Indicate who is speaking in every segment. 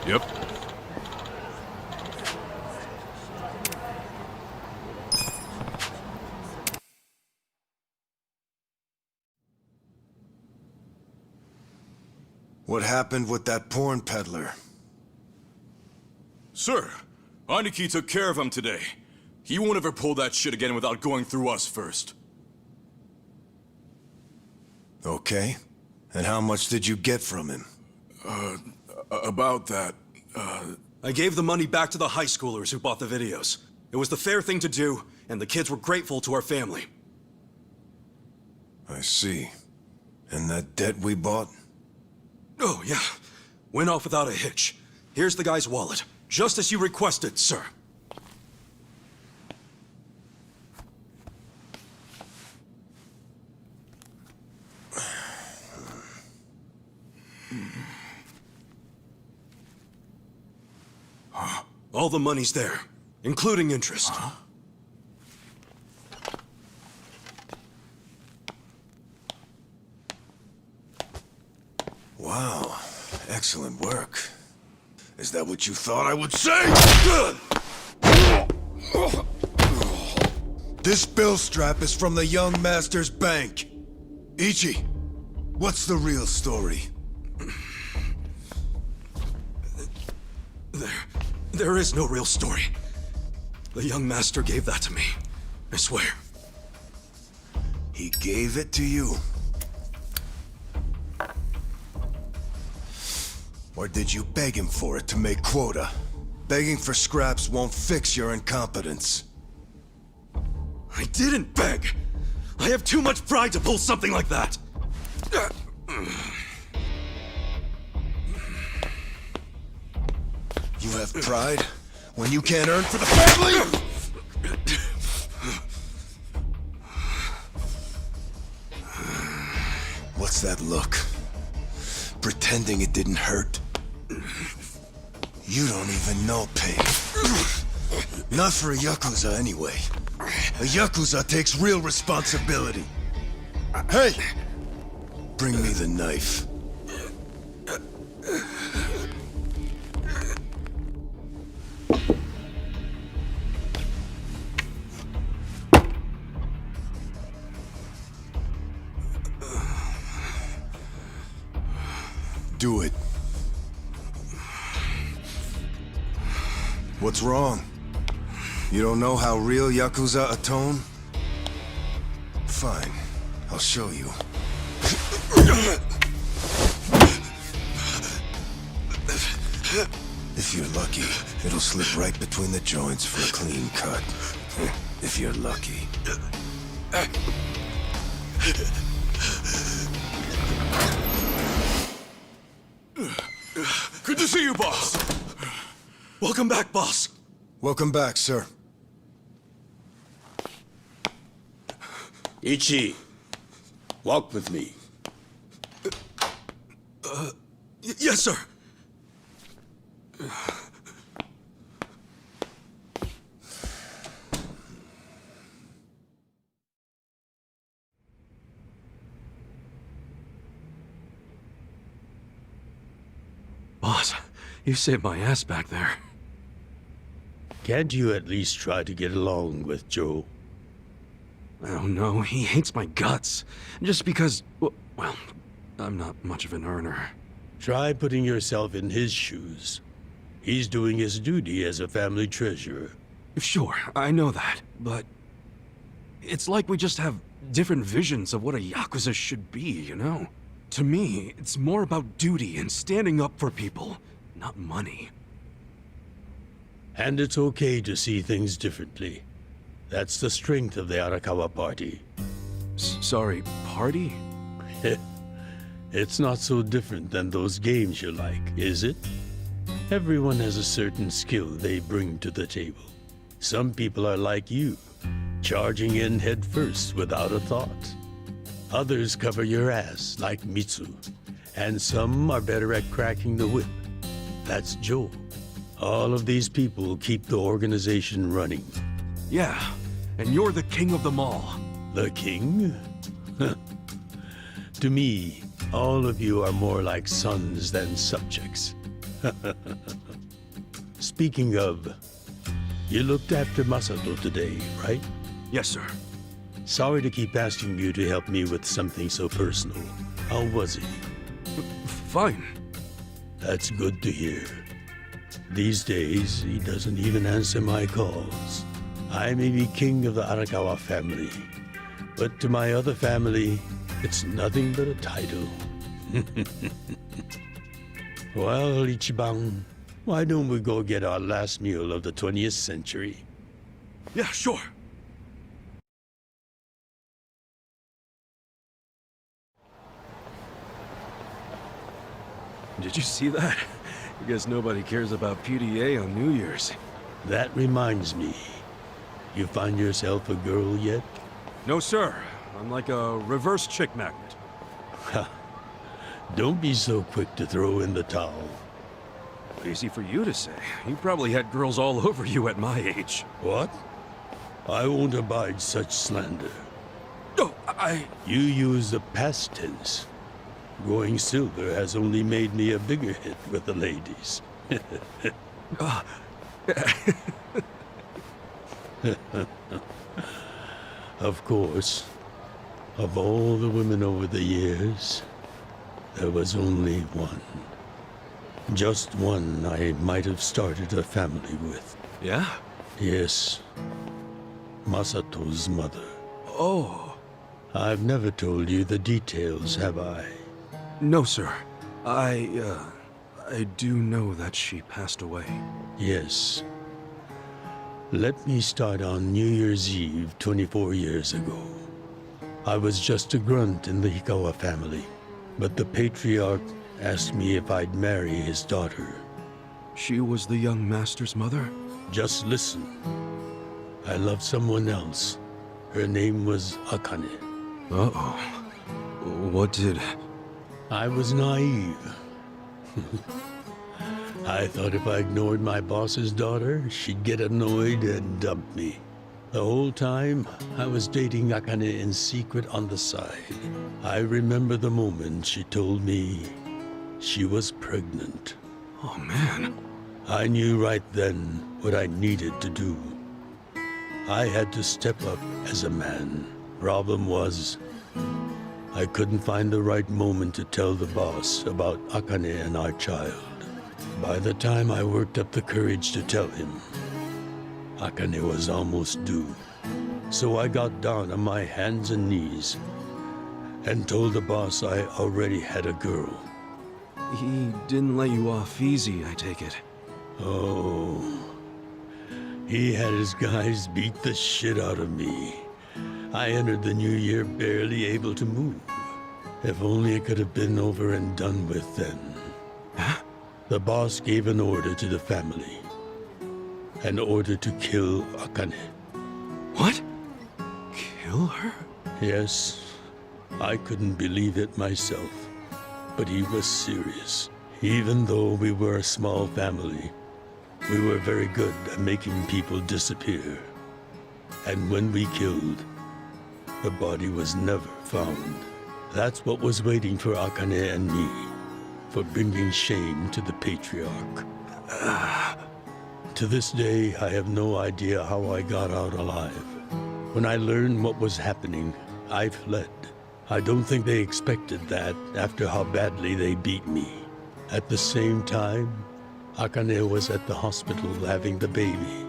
Speaker 1: Yep.
Speaker 2: What happened with that porn peddler?
Speaker 3: Sir, Aniki took care of him today. He won't ever pull that shit again without going through us first.
Speaker 2: Okay. And how much did you get from him?
Speaker 3: About that,
Speaker 4: I gave the money back to the high schoolers who bought the videos. It was the fair thing to do, and the kids were grateful to our family.
Speaker 2: I see. And that debt we bought?
Speaker 4: Oh, yeah. Went off without a hitch. Here's the guy's wallet. Just as you requested, sir. All the money's there, including interest.
Speaker 2: Wow. Excellent work. Is that what you thought I would say? This bill strap is from the young master's bank. Ichi, what's the real story?
Speaker 4: There is no real story. The young master gave that to me. I swear.
Speaker 2: He gave it to you? Or did you beg him for it to make quota? Begging for scraps won't fix your incompetence.
Speaker 4: I didn't beg! I have too much pride to pull something like that!
Speaker 2: You have pride when you can't earn for the family? What's that look? Pretending it didn't hurt? You don't even know pain. Not for a YAKUZA anyway. A YAKUZA takes real responsibility. Hey! Bring me the knife. Do it. What's wrong? You don't know how real YAKUZA atone? Fine. I'll show you. If you're lucky, it'll slip right between the joints for a clean cut. If you're lucky.
Speaker 3: good to see you, boss.
Speaker 4: Welcome back, boss.
Speaker 2: Welcome back, sir.
Speaker 5: Ichi, walk with me.
Speaker 4: Yes, sir. Boss, you saved my ass back there.
Speaker 5: Can't you at least try to get along with Joe?
Speaker 4: Oh no, he hates my guts. Just because, well, I'm not much of an earner.
Speaker 5: Try putting yourself in his shoes. He's doing his duty as a family treasurer.
Speaker 4: Sure, I know that, but it's like we just have different visions of what a YAKUZA should be, you know? To me, it's more about duty and standing up for people, not money.
Speaker 5: And it's okay to see things differently. That's the strength of the Arakawa Party.
Speaker 4: Sorry, party?
Speaker 5: It's not so different than those games you like, is it? Everyone has a certain skill they bring to the table. Some people are like you, charging in head first without a thought. Others cover your ass, like Mitsu. And some are better at cracking the whip. That's Joe. All of these people keep the organization running.
Speaker 4: Yeah, and you're the king of them all.
Speaker 5: The king? To me, all of you are more like sons than subjects. Speaking of, you looked after Masato today, right?
Speaker 4: Yes, sir.
Speaker 5: Sorry to keep asking you to help me with something so personal. How was he?
Speaker 4: Fine.
Speaker 5: That's good to hear. These days, he doesn't even answer my calls. I may be king of the Arakawa family, but to my other family, it's nothing but a title. Well, Ichiban, why don't we go get our last meal of the 20th century?
Speaker 4: Yeah, sure. Did you see that? I guess nobody cares about PDA on New Year's.
Speaker 5: That reminds me. You find yourself a girl yet?
Speaker 4: No, sir. I'm like a reverse chick magnet.
Speaker 5: Don't be so quick to throw in the towel.
Speaker 4: Easy for you to say. You probably had girls all over you at my age.
Speaker 5: What? I won't abide such slander.
Speaker 4: Oh,
Speaker 5: You use the past tense. Going silver has only made me a bigger hit with the ladies. Of course, of all the women over the years, there was only one. Just one I might have started a family with.
Speaker 4: Yeah?
Speaker 5: Yes, Masato's mother.
Speaker 4: Oh.
Speaker 5: I've never told you the details, have I?
Speaker 4: No, sir. I do know that she passed away.
Speaker 5: Yes. Let me start on New Year's Eve 24 years ago. I was just a grunt in the Hikawa family, but the patriarch asked me if I'd marry his daughter.
Speaker 4: She was the young master's mother?
Speaker 5: Just listen. I loved someone else. Her name was Akane.
Speaker 4: Uh-oh. What did...
Speaker 5: I was naive. I thought if I ignored my boss's daughter, she'd get annoyed and dump me. The whole time, I was dating Akane in secret on the side. I remember the moment she told me she was pregnant.
Speaker 4: Oh, man.
Speaker 5: I knew right then what I needed to do. I had to step up as a man. Problem was, I couldn't find the right moment to tell the boss about Akane and our child. By the time I worked up the courage to tell him, Akane was almost due. So I got down on my hands and knees and told the boss I already had a girl.
Speaker 4: He didn't let you off easy, I take it.
Speaker 5: Oh, he had his guys beat the shit out of me. I entered the new year barely able to move. If only it could have been over and done with then.
Speaker 4: Huh?
Speaker 5: The boss gave an order to the family. An order to kill Akane.
Speaker 4: What? Kill her?
Speaker 5: Yes, I couldn't believe it myself. But he was serious. Even though we were a small family, we were very good at making people disappear. And when we killed, the body was never found. That's what was waiting for Akane and me, for bringing shame to the patriarch. To this day, I have no idea how I got out alive. When I learned what was happening, I fled. I don't think they expected that after how badly they beat me. At the same time, Akane was at the hospital having the baby.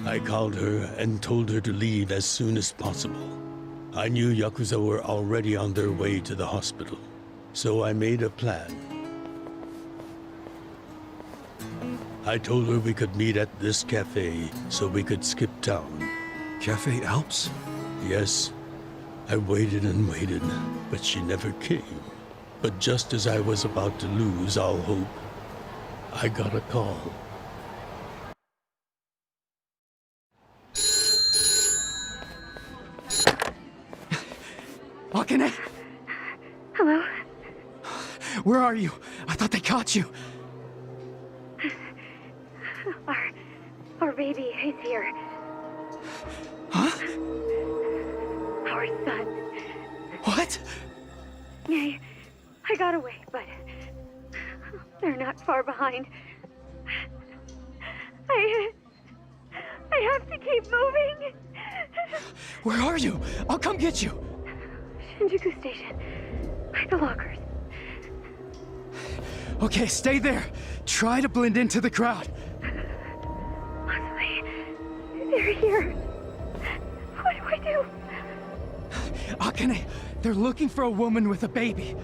Speaker 5: I called her and told her to leave as soon as possible. I knew YAKUZA were already on their way to the hospital, so I made a plan. I told her we could meet at this cafe so we could skip town.
Speaker 4: Cafe Alps?
Speaker 5: Yes, I waited and waited, but she never came. But just as I was about to lose all hope, I got a call.
Speaker 4: Akane?
Speaker 1: Hello?
Speaker 4: Where are you? I thought they caught you.
Speaker 1: Our baby is here.
Speaker 4: Huh?
Speaker 1: Our son.
Speaker 4: What?
Speaker 1: I got away, but They're not far behind. I have to keep moving.
Speaker 6: Where are you? I'll come get you.
Speaker 1: Shinjuku Station. By the lockers.
Speaker 6: Okay, stay there. Try to blend into the crowd.
Speaker 1: Possibly. They're here. What do I do?
Speaker 6: Akane, they're looking for a woman with a baby.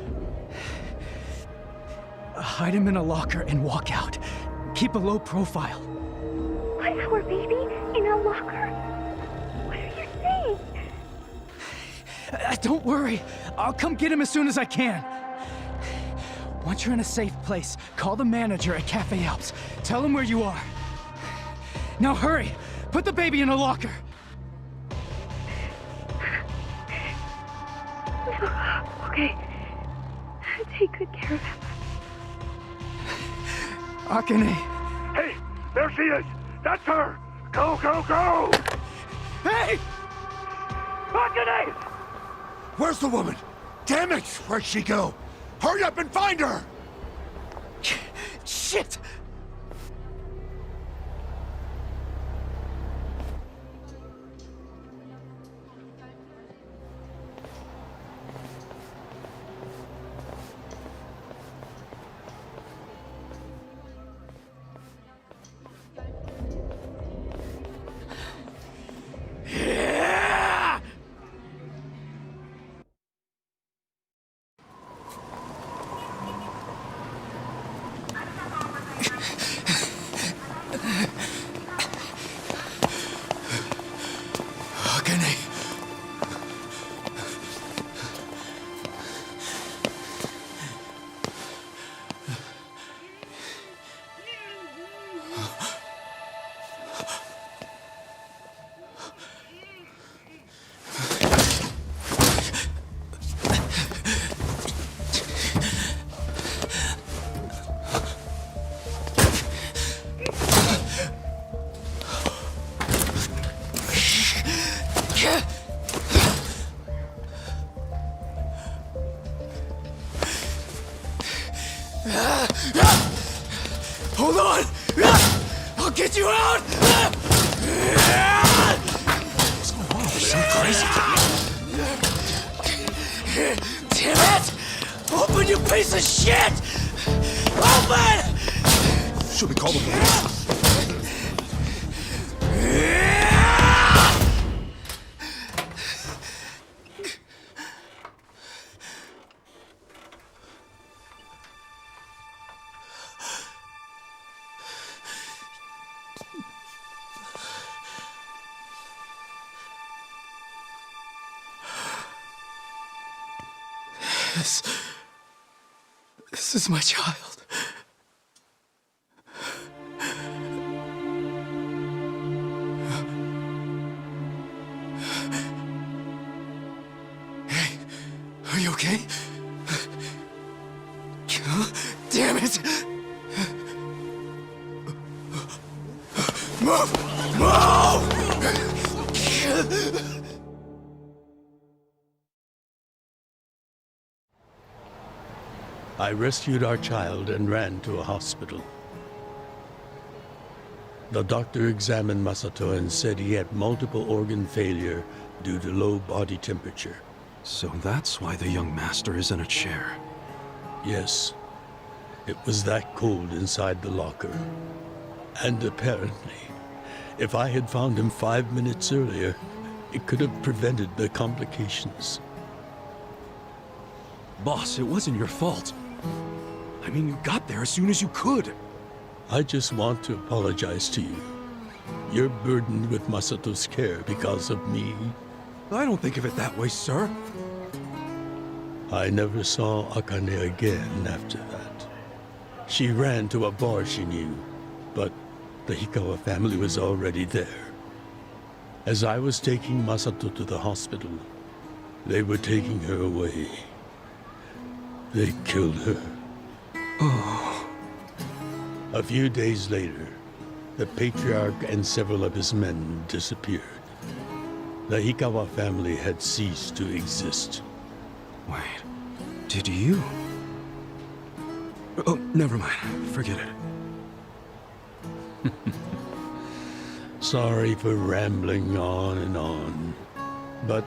Speaker 6: Hide him in a locker and walk out. Keep a low profile.
Speaker 1: What, our baby? In a locker? What are you saying?
Speaker 6: Don't worry. I'll come get him as soon as I can. Once you're in a safe place, call the manager at Cafe Alps. Tell him where you are. Now hurry! Put the baby in a locker!
Speaker 1: Okay. Take good care of him.
Speaker 6: Akane!
Speaker 7: Hey, there she is! That's her! Go, go, go!
Speaker 6: Hey!
Speaker 7: Akane!
Speaker 2: Where's the woman? Damn it! Where'd she go? Hurry up and find her!
Speaker 6: Shit!
Speaker 2: Akane.
Speaker 6: Hold on! I'll get you out!
Speaker 2: What's going on? Some crazy guy.
Speaker 6: Damn it! Open, you piece of shit! Open!
Speaker 2: Should we call the police?
Speaker 6: This is my child. Hey, are you okay? Damn it! Move! Move!
Speaker 5: I rescued our child and ran to a hospital. The doctor examined Masato and said he had multiple organ failure due to low body temperature.
Speaker 4: So that's why the young master is in a chair.
Speaker 5: Yes, it was that cold inside the locker. And apparently, if I had found him 5 minutes earlier, it could have prevented the complications.
Speaker 4: Boss, it wasn't your fault. I mean, you got there as soon as you could.
Speaker 5: I just want to apologize to you. You're burdened with Masato's care because of me.
Speaker 4: I don't think of it that way, sir.
Speaker 5: I never saw Akane again after that. She ran to a bar she knew, but the Hikawa family was already there. As I was taking Masato to the hospital, they were taking her away. They killed her.
Speaker 4: Oh.
Speaker 5: A few days later, the patriarch and several of his men disappeared. The Hikawa family had ceased to exist.
Speaker 4: Wait, did you? Oh, never mind. Forget it.
Speaker 5: Sorry for rambling on and on, but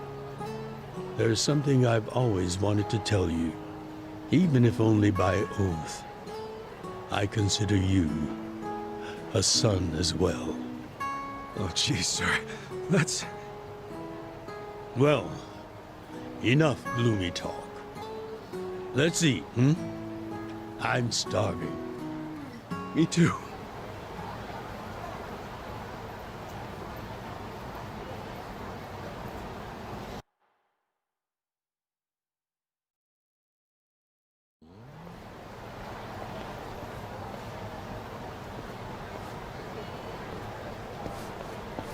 Speaker 5: there's something I've always wanted to tell you, even if only by oath. I consider you a son as well.
Speaker 4: Oh, geez, sir. That's...
Speaker 5: Well, enough gloomy talk. Let's eat, hmm? I'm starving.
Speaker 4: me too.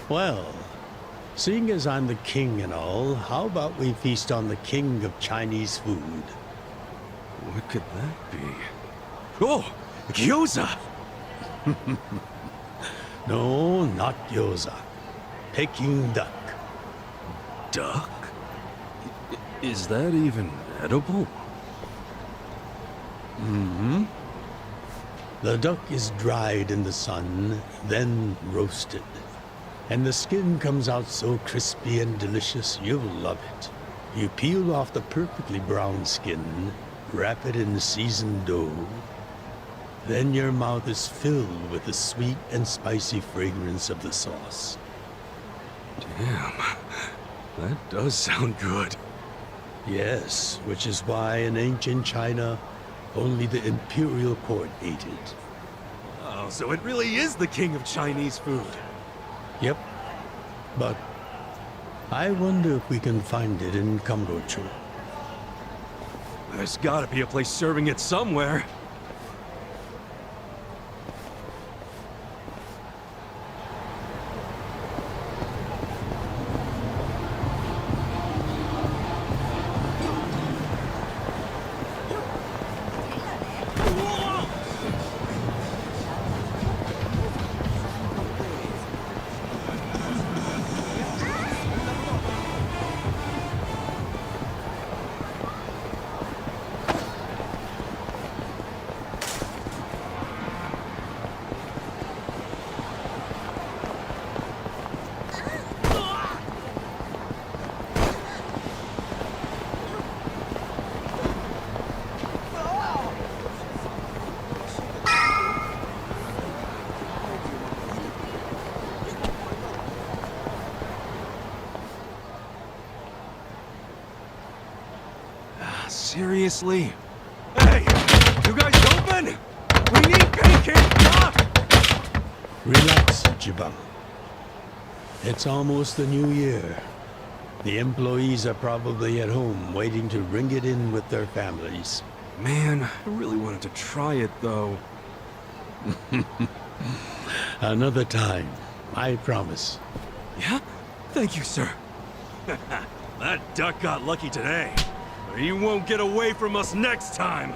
Speaker 5: Well, seeing as I'm the king and all, how about we feast on the king of Chinese food?
Speaker 4: What could that be? Oh! Gyoza!
Speaker 5: No, not gyoza. Peking duck.
Speaker 4: Duck? Is that even edible?
Speaker 5: The duck is dried in the sun, then roasted. And the skin comes out so crispy and delicious, you'll love it. You peel off the perfectly brown skin, wrap it in seasoned dough. Then your mouth is filled with the sweet and spicy fragrance of the sauce.
Speaker 4: Damn. That does sound good.
Speaker 5: Yes, which is why in ancient China, only the imperial court ate it.
Speaker 4: Oh, so it really is the king of Chinese food.
Speaker 5: Yep. But I wonder if we can find it in Kamrocho.
Speaker 4: There's gotta be a place serving it somewhere. Seriously? Hey! You guys open? We need pancake duck!
Speaker 5: Relax, Jibang. It's almost the new year. The employees are probably at home waiting to ring it in with their families.
Speaker 4: Man, I really wanted to try it, though.
Speaker 5: Another time, I promise.
Speaker 4: Yeah? Thank you, sir. That duck got lucky today. But he won't get away from us next time.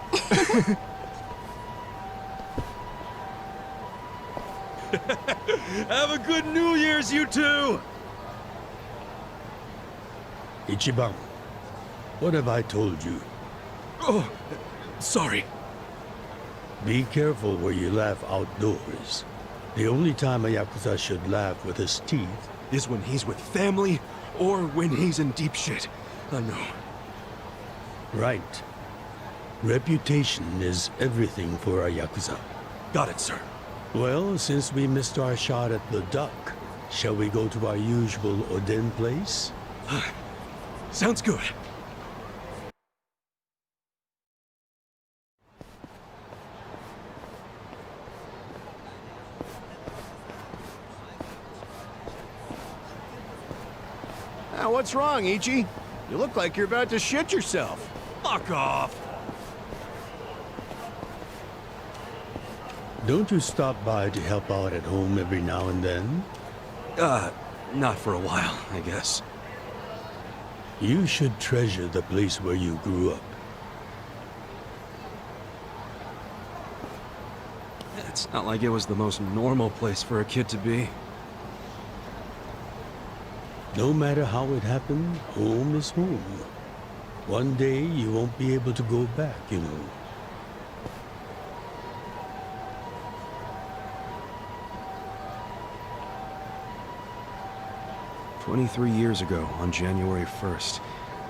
Speaker 4: Have a good New Year's, you two!
Speaker 5: Ichiban, what have I told you?
Speaker 4: Oh, sorry.
Speaker 5: Be careful where you laugh outdoors. The only time a Yakuza should laugh with his teeth.
Speaker 4: Is when he's with family, or when he's in deep shit. I know.
Speaker 5: Right. Reputation is everything for a Yakuza.
Speaker 4: Got it, sir.
Speaker 5: Well, since we missed our shot at the duck, shall we go to our usual Oden place?
Speaker 4: Sounds good.
Speaker 8: Now, what's wrong, Ichi? You look like you're about to shit yourself.
Speaker 4: Fuck off!
Speaker 5: Don't you stop by to help out at home every now and then?
Speaker 4: Not for a while, I guess.
Speaker 5: You should treasure the place where you grew up.
Speaker 4: It's not like it was the most normal place for a kid to be.
Speaker 5: No matter how it happened, home is home. One day you won't be able to go back, you know.
Speaker 4: 23 years ago, on January 1st,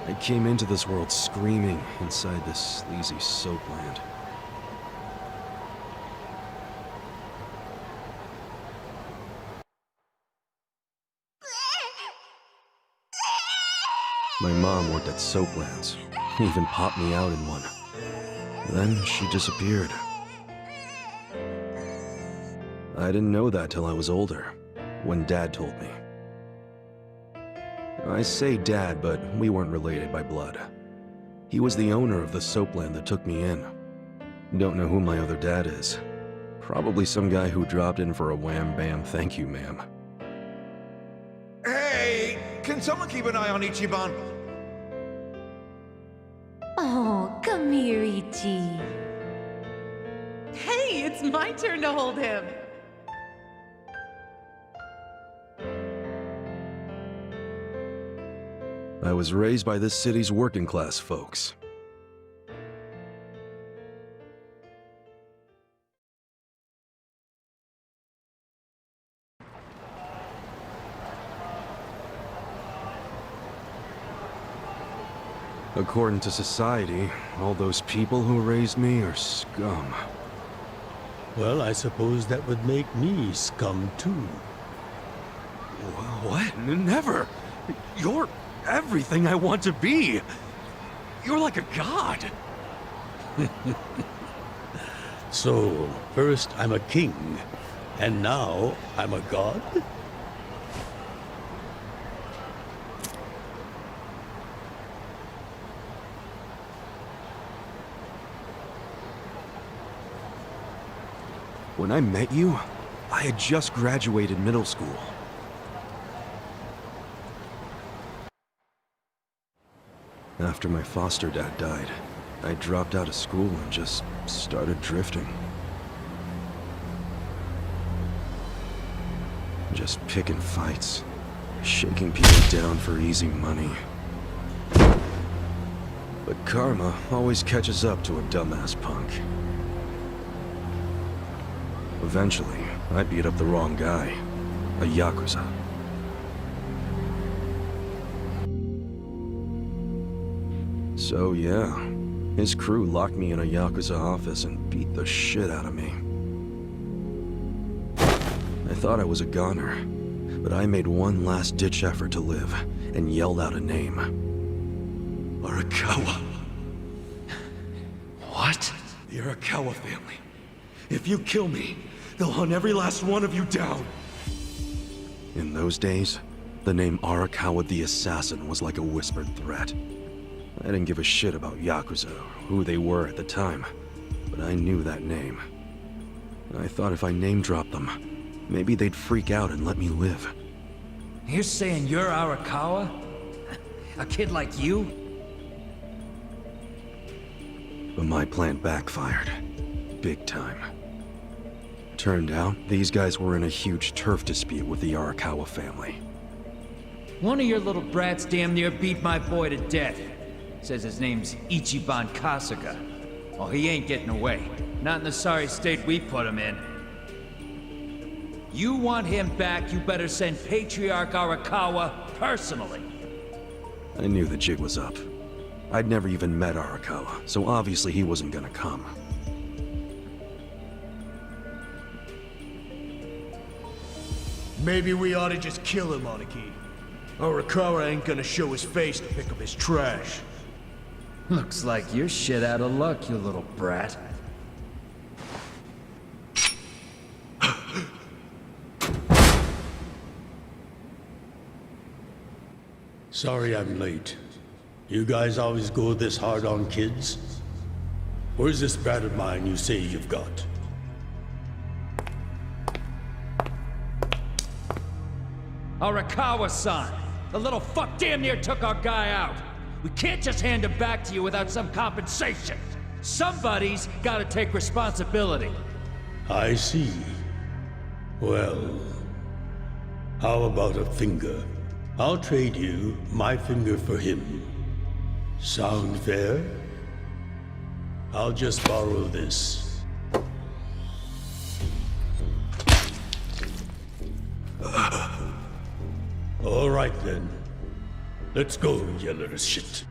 Speaker 4: I came into this world screaming inside this sleazy soapland. My mom worked at Soaplands. Even popped me out in one. Then she disappeared. I didn't know that till I was older, when Dad told me. I say Dad, but we weren't related by blood. He was the owner of the soapland that took me in. Don't know who my other dad is. Probably some guy who dropped in for a wham-bam thank you, ma'am.
Speaker 9: Hey! Can someone keep an eye on Ichiban?
Speaker 10: Oh, come here, Ichi.
Speaker 11: Hey, it's my turn to hold him.
Speaker 4: I was raised by this city's working class folks. According to society, all those people who raised me are scum.
Speaker 5: Well, I suppose that would make me scum too.
Speaker 4: What? Never! You're everything I want to be! You're like a god!
Speaker 5: So, first I'm a king, and now I'm a god?
Speaker 4: When I met you, I had just graduated middle school. After my foster dad died, I dropped out of school and just started drifting. Just picking fights, shaking people down for easy money. But karma always catches up to a dumbass punk. Eventually, I beat up the wrong guy, a YAKUZA. So yeah, his crew locked me in a YAKUZA office and beat the shit out of me. I thought I was a goner, but I made one last-ditch effort to live and yelled out a name. Arakawa. What? The Arakawa family. If you kill me, they'll hunt every last one of you down. In those days, the name Arakawa the Assassin was like a whispered threat. I didn't give a shit about YAKUZA or who they were at the time, but I knew that name. I thought if I name-dropped them, maybe they'd freak out and let me live.
Speaker 6: You're saying you're Arakawa? A kid like you?
Speaker 4: But my plan backfired. Big time. Turned out, these guys were in a huge turf dispute with the Arakawa family.
Speaker 6: One of your little brats damn near beat my boy to death. Says his name's Ichiban Kasuga. Oh, he ain't getting away. Not in the sorry state we put him in. You want him back, you better send Patriarch Arakawa personally.
Speaker 4: I knew the jig was up. I'd never even met Arakawa, so obviously he wasn't gonna come.
Speaker 8: Maybe we ought to just kill him, Aniki. Arakawa ain't gonna show his face to pick up his trash.
Speaker 6: Looks like you're shit out of luck, you little brat.
Speaker 5: Sorry I'm late. You guys always go this hard on kids? Where's this brat of mine you say you've got?
Speaker 6: Arakawa-san! The little fuck damn near took our guy out! We can't just hand him back to you without some compensation! Somebody's gotta take responsibility!
Speaker 5: I see. Well, how about a finger? I'll trade you my finger for him. Sound fair? I'll just borrow this. All right then. Let's go, you little shit.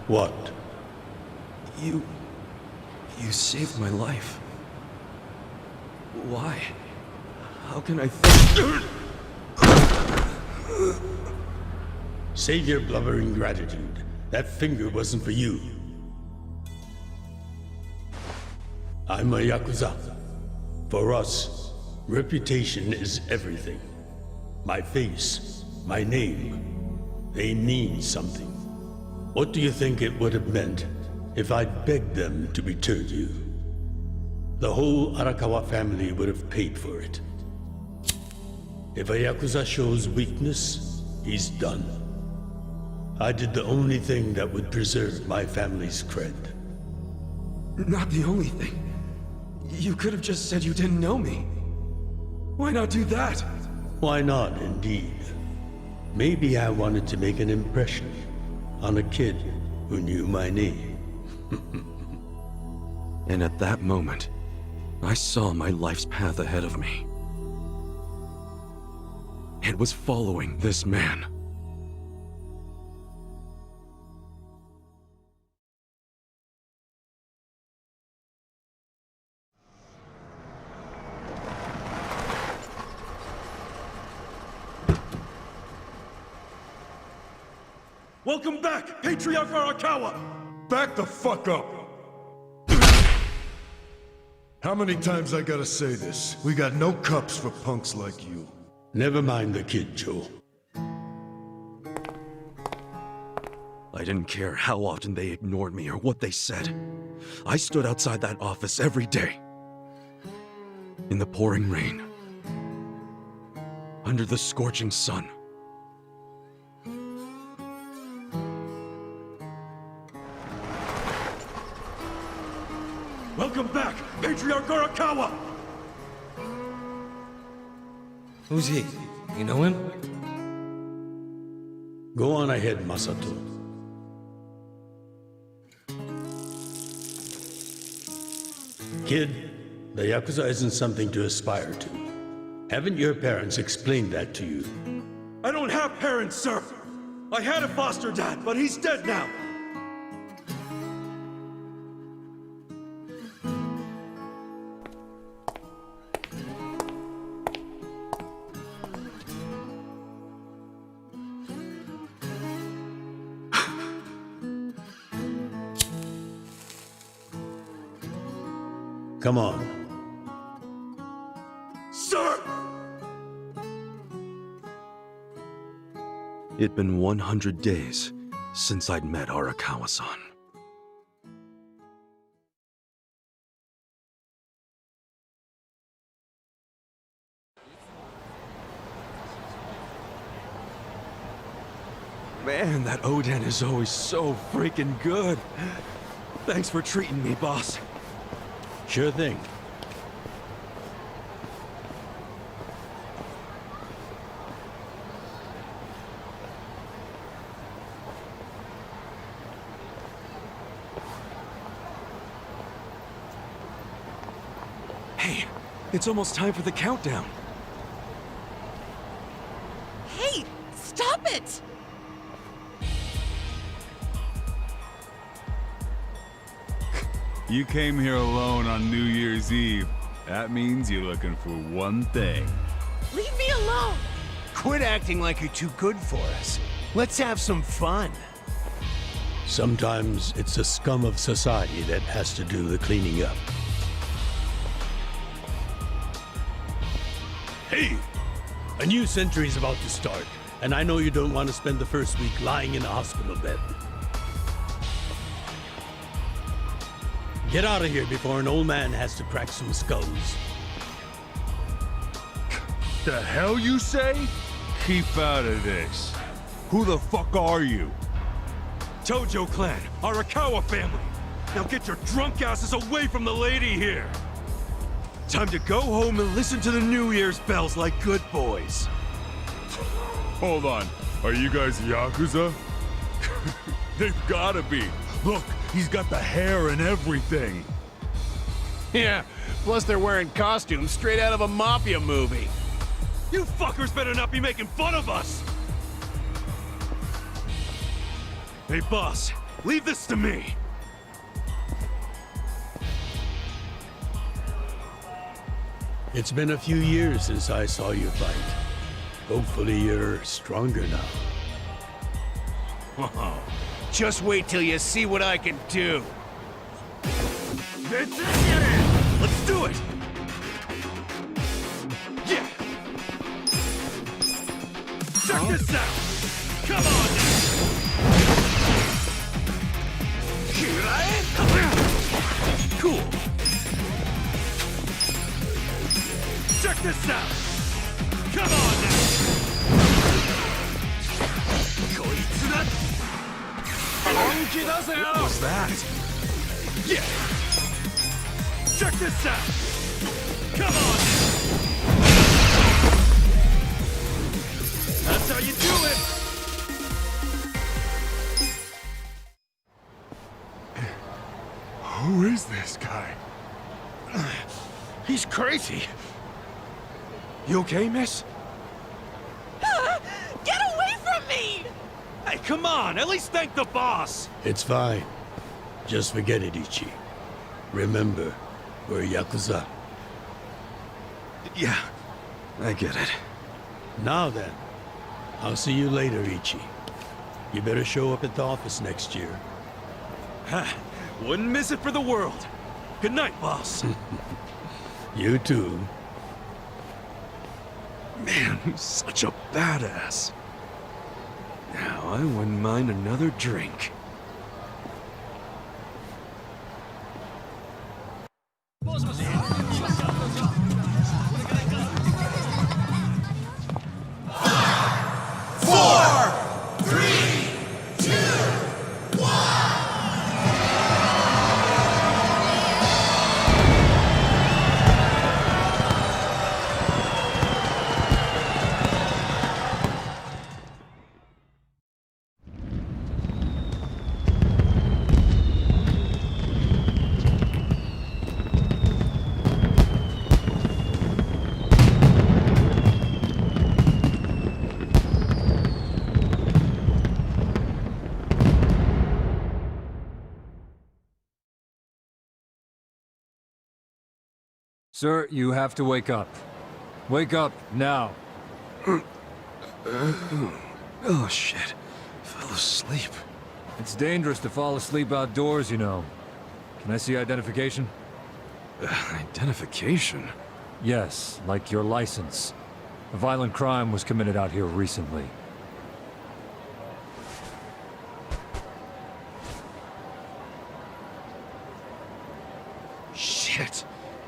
Speaker 5: What?
Speaker 4: You saved my life. Why? How can I
Speaker 5: Save your blubbering gratitude. That finger wasn't for you. I'm a Yakuza. For us, reputation is everything. My face, my name, they mean something. What do you think it would have meant if I'd begged them to return you? The whole Arakawa family would have paid for it. If a Yakuza shows weakness, he's done. I did the only thing that would preserve my family's cred.
Speaker 4: Not the only thing. You could have just said you didn't know me. Why not do that?
Speaker 5: Why not, indeed? Maybe I wanted to make an impression on a kid who knew my name.
Speaker 4: And at that moment, I saw my life's path ahead of me. It was following this man.
Speaker 3: Welcome back, Patriarch Arakawa!
Speaker 2: Back the fuck up! How many times I gotta say this? We got no cups for punks like you.
Speaker 5: Never mind the kid, Joe.
Speaker 4: I didn't care how often they ignored me or what they said. I stood outside that office every day. In the pouring rain. Under the scorching sun.
Speaker 3: Welcome back, Patriarch Arakawa!
Speaker 12: Who's he? You know him?
Speaker 5: Go on ahead, Masato. Kid, the Yakuza isn't something to aspire to. Haven't your parents explained that to you?
Speaker 3: I don't have parents, sir! I had a foster dad, but he's dead now!
Speaker 5: Come on.
Speaker 3: Sir!
Speaker 4: It'd been 100 days since I'd met Arakawa-san. Man, that Oden is always so freaking good. Thanks for treating me, boss.
Speaker 5: Sure thing.
Speaker 4: Hey, it's almost time for the countdown.
Speaker 11: Hey, stop it!
Speaker 13: You came here alone on New Year's Eve. That means you're looking for one thing.
Speaker 11: Leave me alone!
Speaker 8: Quit acting like you're too good for us. Let's have some fun.
Speaker 5: Sometimes it's the scum of society that has to do the cleaning up. Hey! A new century's about to start, and I know you don't want to spend the first week lying in a hospital bed. Get out of here before an old man has to crack some skulls.
Speaker 13: The hell you say? Keep out of this. Who the fuck are you?
Speaker 3: Tojo clan, Arakawa family. Now get your drunk asses away from the lady here. Time to go home and listen to the New Year's bells like good boys.
Speaker 13: Hold on. Are you guys Yakuza? They've gotta be. Look, he's got the hair and everything.
Speaker 14: Yeah, plus they're wearing costumes straight out of a mafia movie.
Speaker 3: You fuckers better not be making fun of us! Hey, boss, leave this to me.
Speaker 5: It's been a few years since I saw you fight. Hopefully you're stronger now.
Speaker 14: Oh, just wait till you see what I can do.
Speaker 3: Let's do it! Yeah! Check this out! Come on now! Cool! Check this out! Come on now!
Speaker 4: What was that?
Speaker 3: Yeah! Check this out! Come on! That's how you do it!
Speaker 13: Who is this guy?
Speaker 3: He's crazy! You okay, miss?
Speaker 11: Get away from me!
Speaker 3: Hey, come on! At least thank the boss!
Speaker 5: It's fine. Just forget it, Ichi. Remember, we're YAKUZA.
Speaker 4: Yeah, I get it.
Speaker 5: Now then, I'll see you later, Ichi. You better show up at the office next year.
Speaker 3: Ha! Wouldn't miss it for the world. Good night, boss.
Speaker 5: You too.
Speaker 4: Man, he's such a badass. Now, I wouldn't mind another drink.
Speaker 15: Sir, you have to wake up. Wake up, now.
Speaker 4: Oh, shit. Fell asleep.
Speaker 15: It's dangerous to fall asleep outdoors, you know. Can I see identification?
Speaker 4: Identification?
Speaker 15: Yes, like your license. A violent crime was committed out here recently.
Speaker 4: Shit.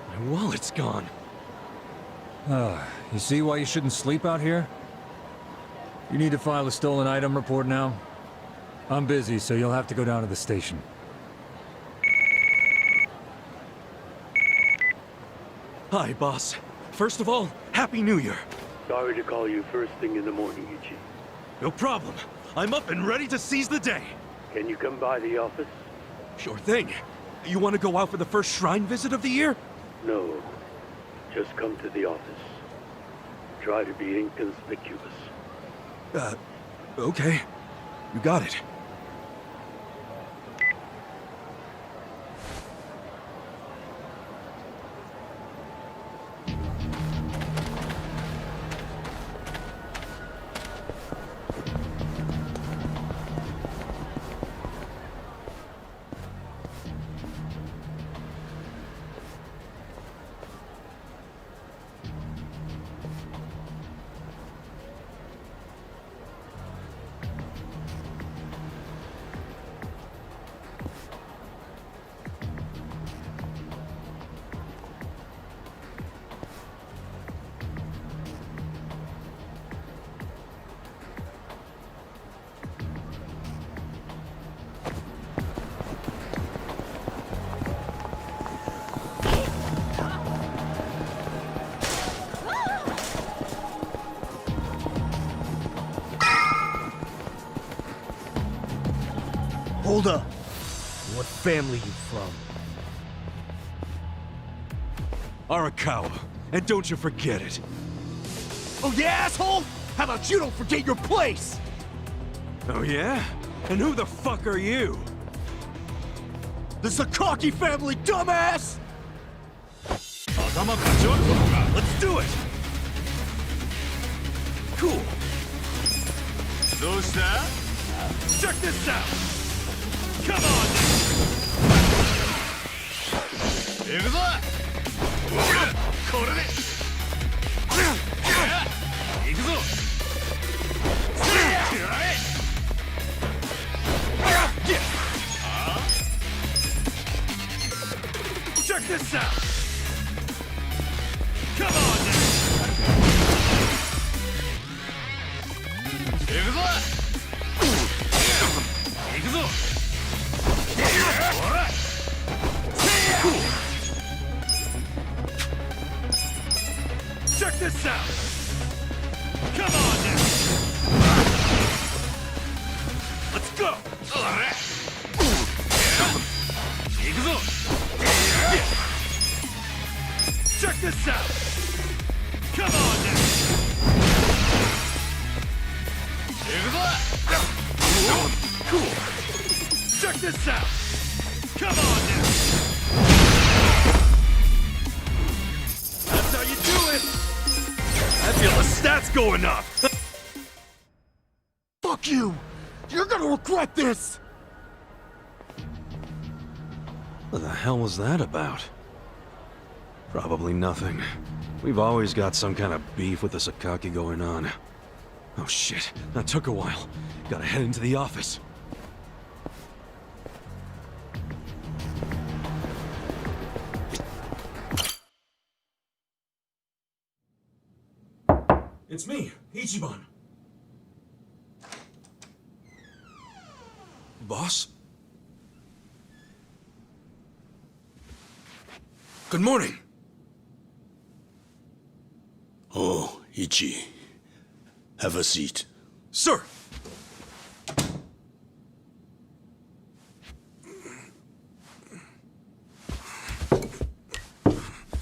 Speaker 4: My wallet's gone.
Speaker 15: You see why you shouldn't sleep out here? You need to file a stolen item report now? I'm busy, so you'll have to go down to the station.
Speaker 3: Hi, boss. First of all, Happy New Year.
Speaker 5: Sorry to call you first thing in the morning, Ichi.
Speaker 3: No problem. I'm up and ready to seize the day.
Speaker 5: Can you come by the office?
Speaker 3: Sure thing. You want to go out for the first shrine visit of the year?
Speaker 5: No. Just come to the office. Try to be inconspicuous.
Speaker 4: Okay. You got it.
Speaker 8: Hold up. what family you from.
Speaker 3: Arakawa. And don't you forget it.
Speaker 8: Oh yeah, asshole? How about you don't forget your place?
Speaker 3: Oh yeah? And who the fuck are you?
Speaker 8: The Sakaki family, dumbass!
Speaker 3: Let's do it! Cool. Check this out! Come on! Check this out! Come on Cool. Check this out! Come on now! Let's go! Check this out! Come on now! Cool! Check this out! Come on now! That's how you do it! I feel the stats going up!
Speaker 8: Fuck you! You're gonna regret this!
Speaker 4: What the hell was that about? Probably nothing. We've always got some kind of beef with the Sakaki going on. Oh shit, that took a while. Gotta head into the office. It's me, Ichiban. Boss? Good morning.
Speaker 5: Oh, Ichi. Have a seat.
Speaker 4: Sir!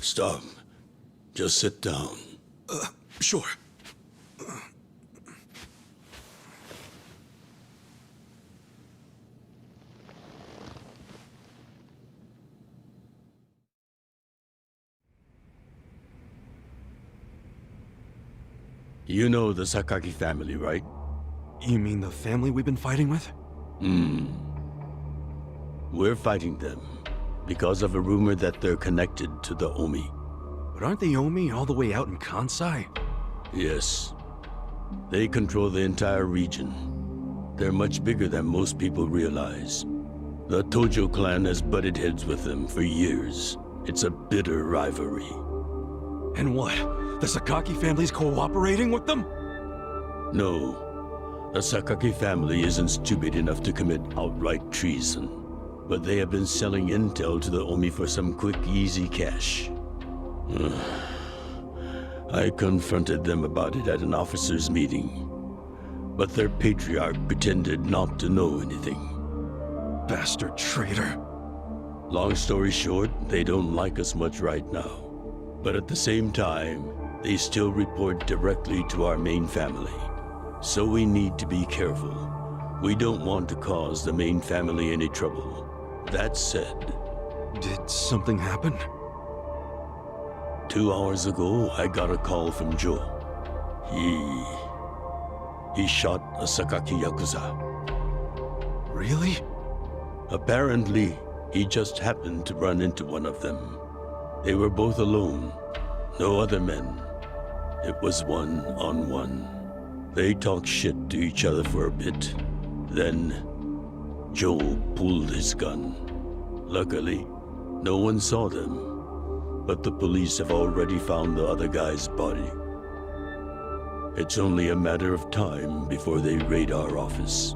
Speaker 5: Stop. Just sit down.
Speaker 4: Sure.
Speaker 5: You know the Sakaki family, right?
Speaker 4: You mean the family we've been fighting with?
Speaker 5: We're fighting them because of a rumor that they're connected to the Omi.
Speaker 4: But aren't the Omi all the way out in Kansai?
Speaker 5: Yes. They control the entire region. They're much bigger than most people realize. The Tojo clan has butted heads with them for years. It's a bitter rivalry.
Speaker 4: And what? The Sakaki family's cooperating with them?
Speaker 5: No. The Sakaki family isn't stupid enough to commit outright treason. But they have been selling intel to the Omi for some quick, easy cash. I confronted them about it at an officers' meeting. But their patriarch pretended not to know anything.
Speaker 4: Bastard traitor.
Speaker 5: Long story short, they don't like us much right now. But at the same time, they still report directly to our main family. So we need to be careful. We don't want to cause the main family any trouble. That said...
Speaker 4: Did something happen?
Speaker 5: 2 hours ago, I got a call from Joe. He shot a Sakaki YAKUZA.
Speaker 4: Really?
Speaker 5: Apparently, he just happened to run into one of them. They were both alone. No other men. It was one-on-one. They talked shit to each other for a bit. Then, Joe pulled his gun. Luckily, no one saw them. But the police have already found the other guy's body. It's only a matter of time before they raid our office.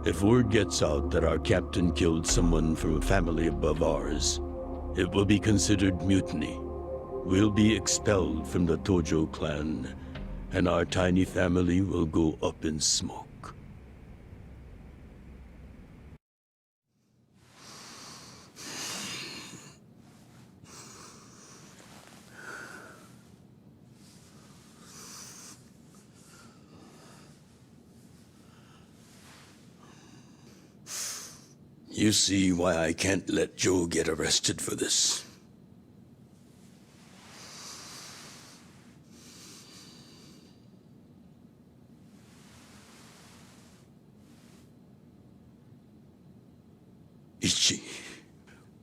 Speaker 5: If word gets out that our captain killed someone from a family above ours, it will be considered mutiny. We'll be expelled from the Tojo clan, and our tiny family will go up in smoke. You see why I can't let Joe get arrested for this. Ichi,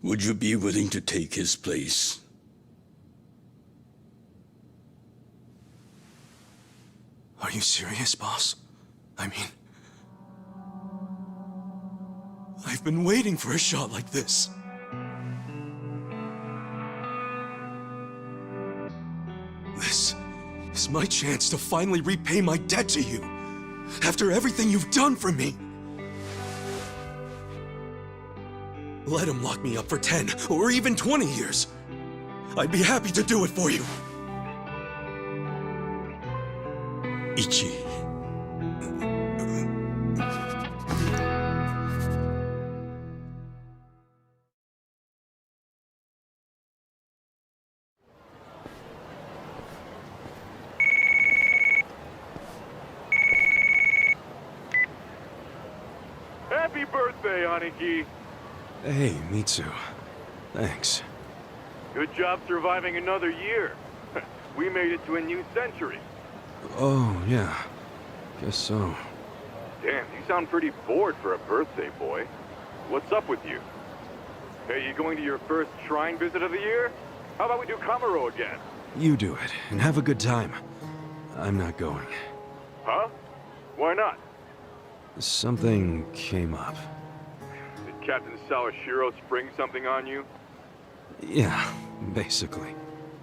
Speaker 5: would you be willing to take his place?
Speaker 4: Are you serious, boss? I mean, I've been waiting for a shot like this. This is my chance to finally repay my debt to you. After everything you've done for me. Let him lock me up for 10 or even 20 years. I'd be happy to do it for you.
Speaker 5: Ichi.
Speaker 7: Happy birthday, Aniki.
Speaker 4: Hey, Mitsu. Thanks.
Speaker 7: Good job surviving another year. We made it to a new century.
Speaker 4: Oh, yeah. Guess so.
Speaker 7: Damn, you sound pretty bored for a birthday boy. What's up with you? Hey, you going to your first shrine visit of the year? How about we do Kamaro again?
Speaker 4: You do it, and have a good time. I'm not going.
Speaker 7: Huh? Why not?
Speaker 4: Something came up.
Speaker 7: Did Captain Sawashiro spring something on you?
Speaker 4: Yeah, basically.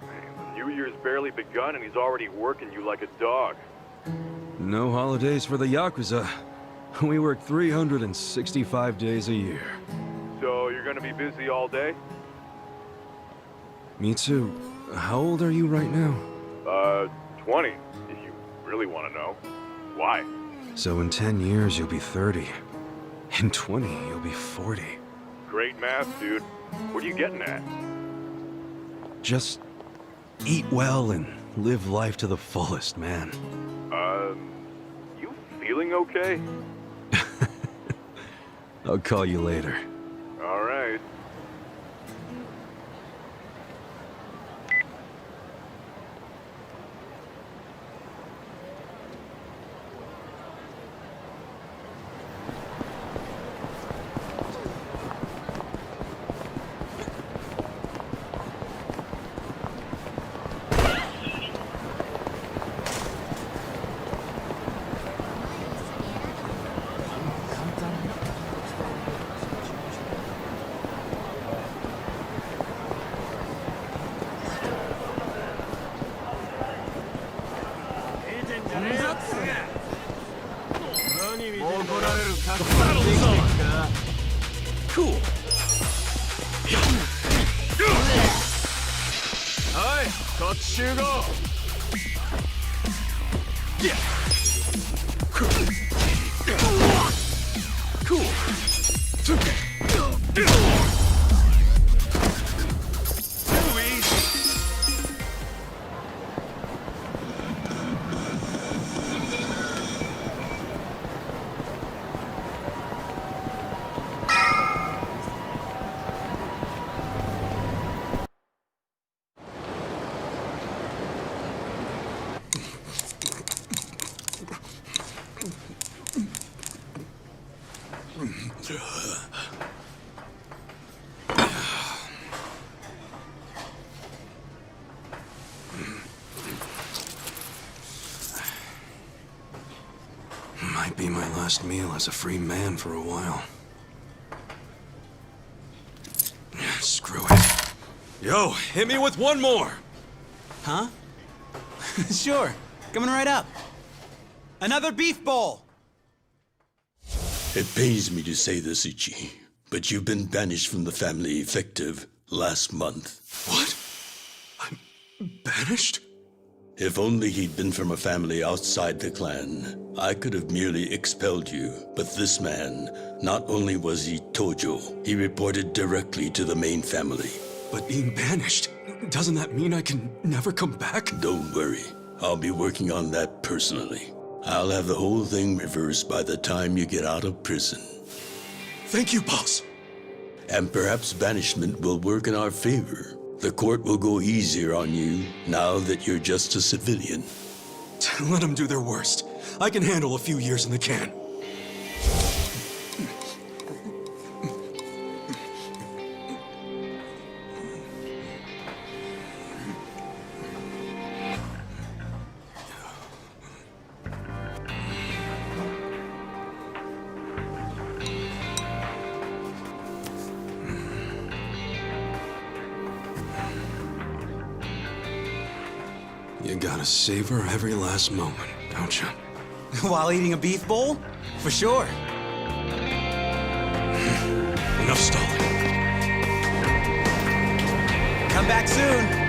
Speaker 7: The New Year's barely begun and he's already working you like a dog.
Speaker 4: No holidays for the Yakuza. We work 365 days a year.
Speaker 7: So you're gonna be busy all day?
Speaker 4: Mitsu, how old are you right now?
Speaker 7: 20, if you really want to know. Why?
Speaker 4: So in 10 years, you'll be 30. In 20, you'll be 40.
Speaker 7: Great math, dude. What are you getting at?
Speaker 4: Just eat well and live life to the fullest, man.
Speaker 7: You feeling okay?
Speaker 4: I'll call you later.
Speaker 7: All right.
Speaker 3: Cool.
Speaker 14: Hi, こっち集合.
Speaker 3: Yeah. Cool.
Speaker 4: Might be my last meal as a free man for a while. Screw it. Yo, hit me with one more!
Speaker 16: Huh? Sure. Coming right up. Another beef bowl!
Speaker 5: It pains me to say this, Ichi, but you've been banished from the family effective last month.
Speaker 4: What? I'm banished?
Speaker 5: If only he'd been from a family outside the clan, I could have merely expelled you. But this man, not only was he Tojo, he reported directly to the main family.
Speaker 4: But being banished, doesn't that mean I can never come back?
Speaker 5: Don't worry, I'll be working on that personally. I'll have the whole thing reversed by the time you get out of prison.
Speaker 4: Thank you, boss.
Speaker 5: And perhaps banishment will work in our favor. The court will go easier on you now that you're just a civilian.
Speaker 4: Let them do their worst. I can handle a few years in the can. You gotta savor every last moment, don't you?
Speaker 16: While eating a beef bowl? For sure.
Speaker 4: Enough stalling.
Speaker 16: Come back soon.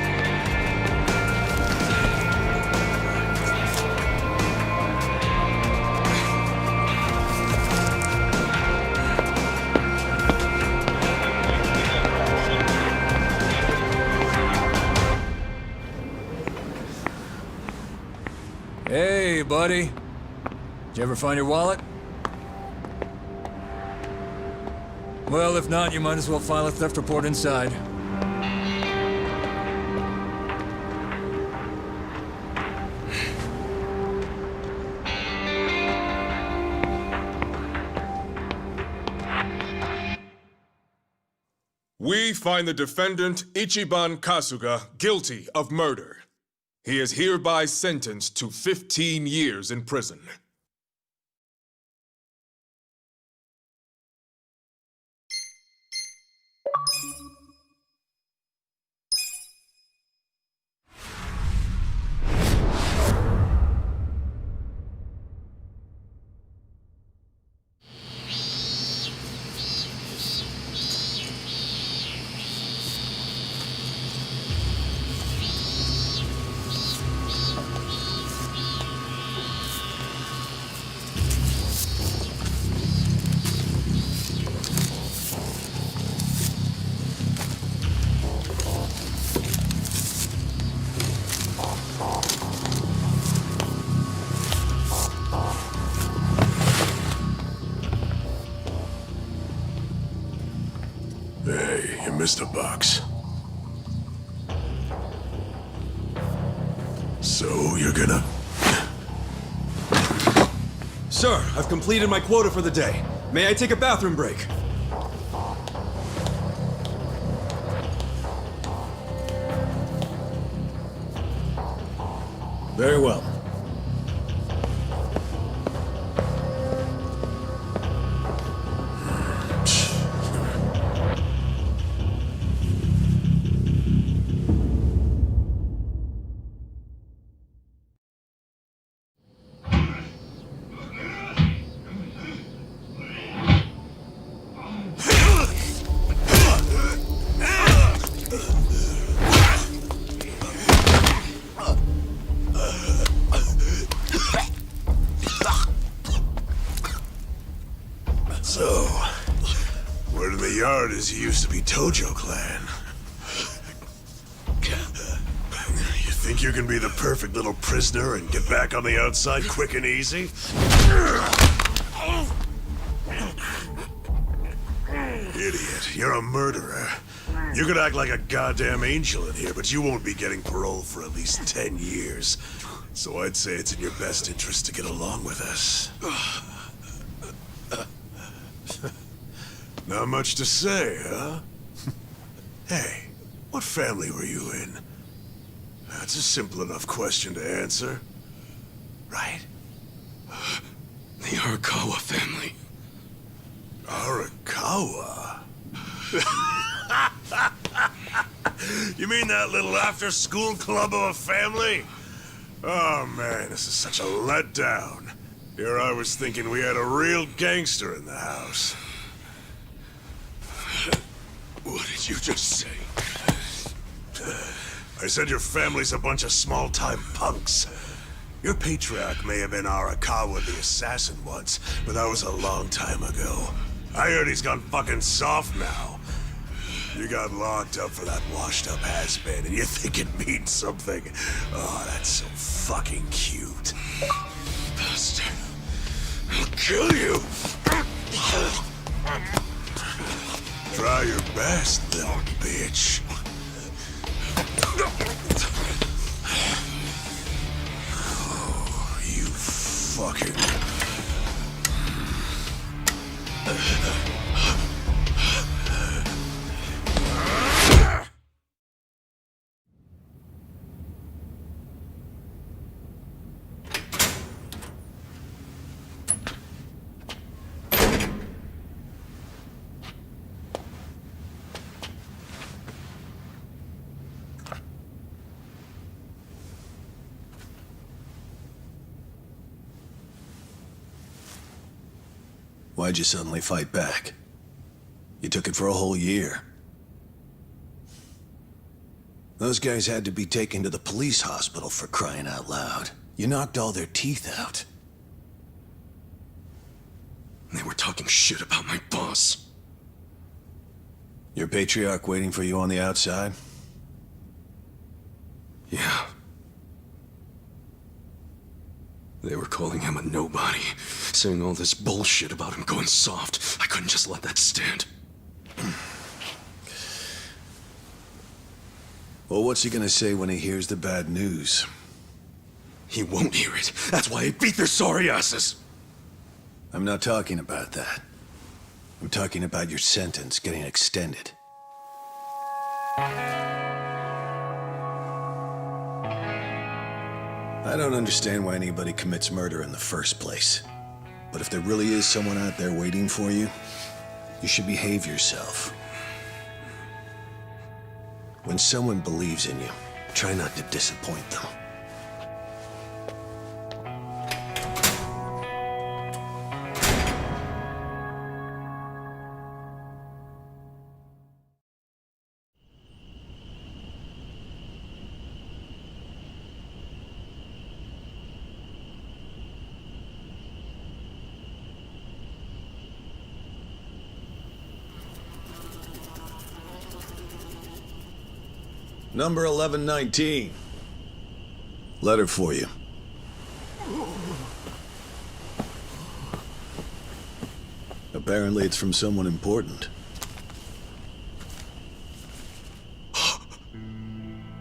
Speaker 15: Hey, buddy. Did you ever find your wallet? Well, if not, you might as well file a theft report inside.
Speaker 17: We find the defendant, Ichiban Kasuga, guilty of murder. He is hereby sentenced to 15 years in prison.
Speaker 9: Hey, you missed a box. So, you're gonna...
Speaker 4: Sir, I've completed my quota for the day. May I take a bathroom break?
Speaker 9: Very well. So, word in the yard is you used to be Tojo Clan. You think you can be the perfect little prisoner and get back on the outside quick and easy? Idiot, you're a murderer. You could act like a goddamn angel in here, but you won't be getting parole for at least 10 years. So I'd say it's in your best interest to get along with us. Not much to say, huh? Hey, what family were you in? That's a simple enough question to answer. Right?
Speaker 4: The Arakawa family.
Speaker 9: Arakawa? You mean that little after-school club of a family? Oh man, this is such a letdown. Here I was thinking we had a real gangster in the house.
Speaker 4: What did you just say?
Speaker 9: I said your family's a bunch of small-time punks. Your patriarch may have been Arakawa the assassin once, but that was a long time ago. I heard he's gone fucking soft now. You got locked up for that washed-up has-been, and you think it means something. Oh, that's so fucking cute.
Speaker 4: Bastard. I'll kill you!
Speaker 9: Try Try your best, little bitch. Oh, you fucking...
Speaker 2: Why'd you suddenly fight back? You took it for a whole year. Those guys had to be taken to the police hospital for crying out loud. You knocked all their teeth out.
Speaker 4: They were talking shit about my boss.
Speaker 2: Your patriarch waiting for you on the outside?
Speaker 4: Yeah. They were calling him a nobody, saying all this bullshit about him going soft. I couldn't just let that stand.
Speaker 2: Well, what's he gonna say when he hears the bad news?
Speaker 4: He won't hear it. That's why I beat their sorry asses.
Speaker 2: I'm not talking about that. I'm talking about your sentence getting extended. I don't understand why anybody commits murder in the first place. But if there really is someone out there waiting for you, you should behave yourself. When someone believes in you, try not to disappoint them. Number 1119. Letter for you. Apparently it's from someone important.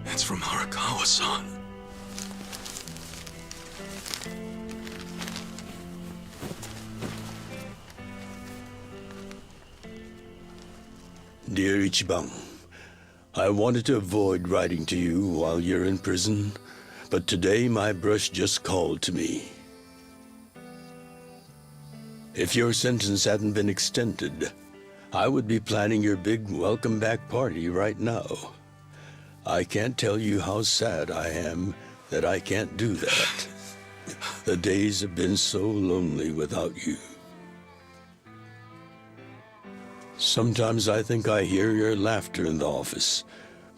Speaker 4: It's from Arakawa-san.
Speaker 5: Dear Ichiban, I wanted to avoid writing to you while you're in prison, but today my brush just called to me. If your sentence hadn't been extended, I would be planning your big welcome back party right now. I can't tell you how sad I am that I can't do that. The days have been so lonely without you. Sometimes I think I hear your laughter in the office,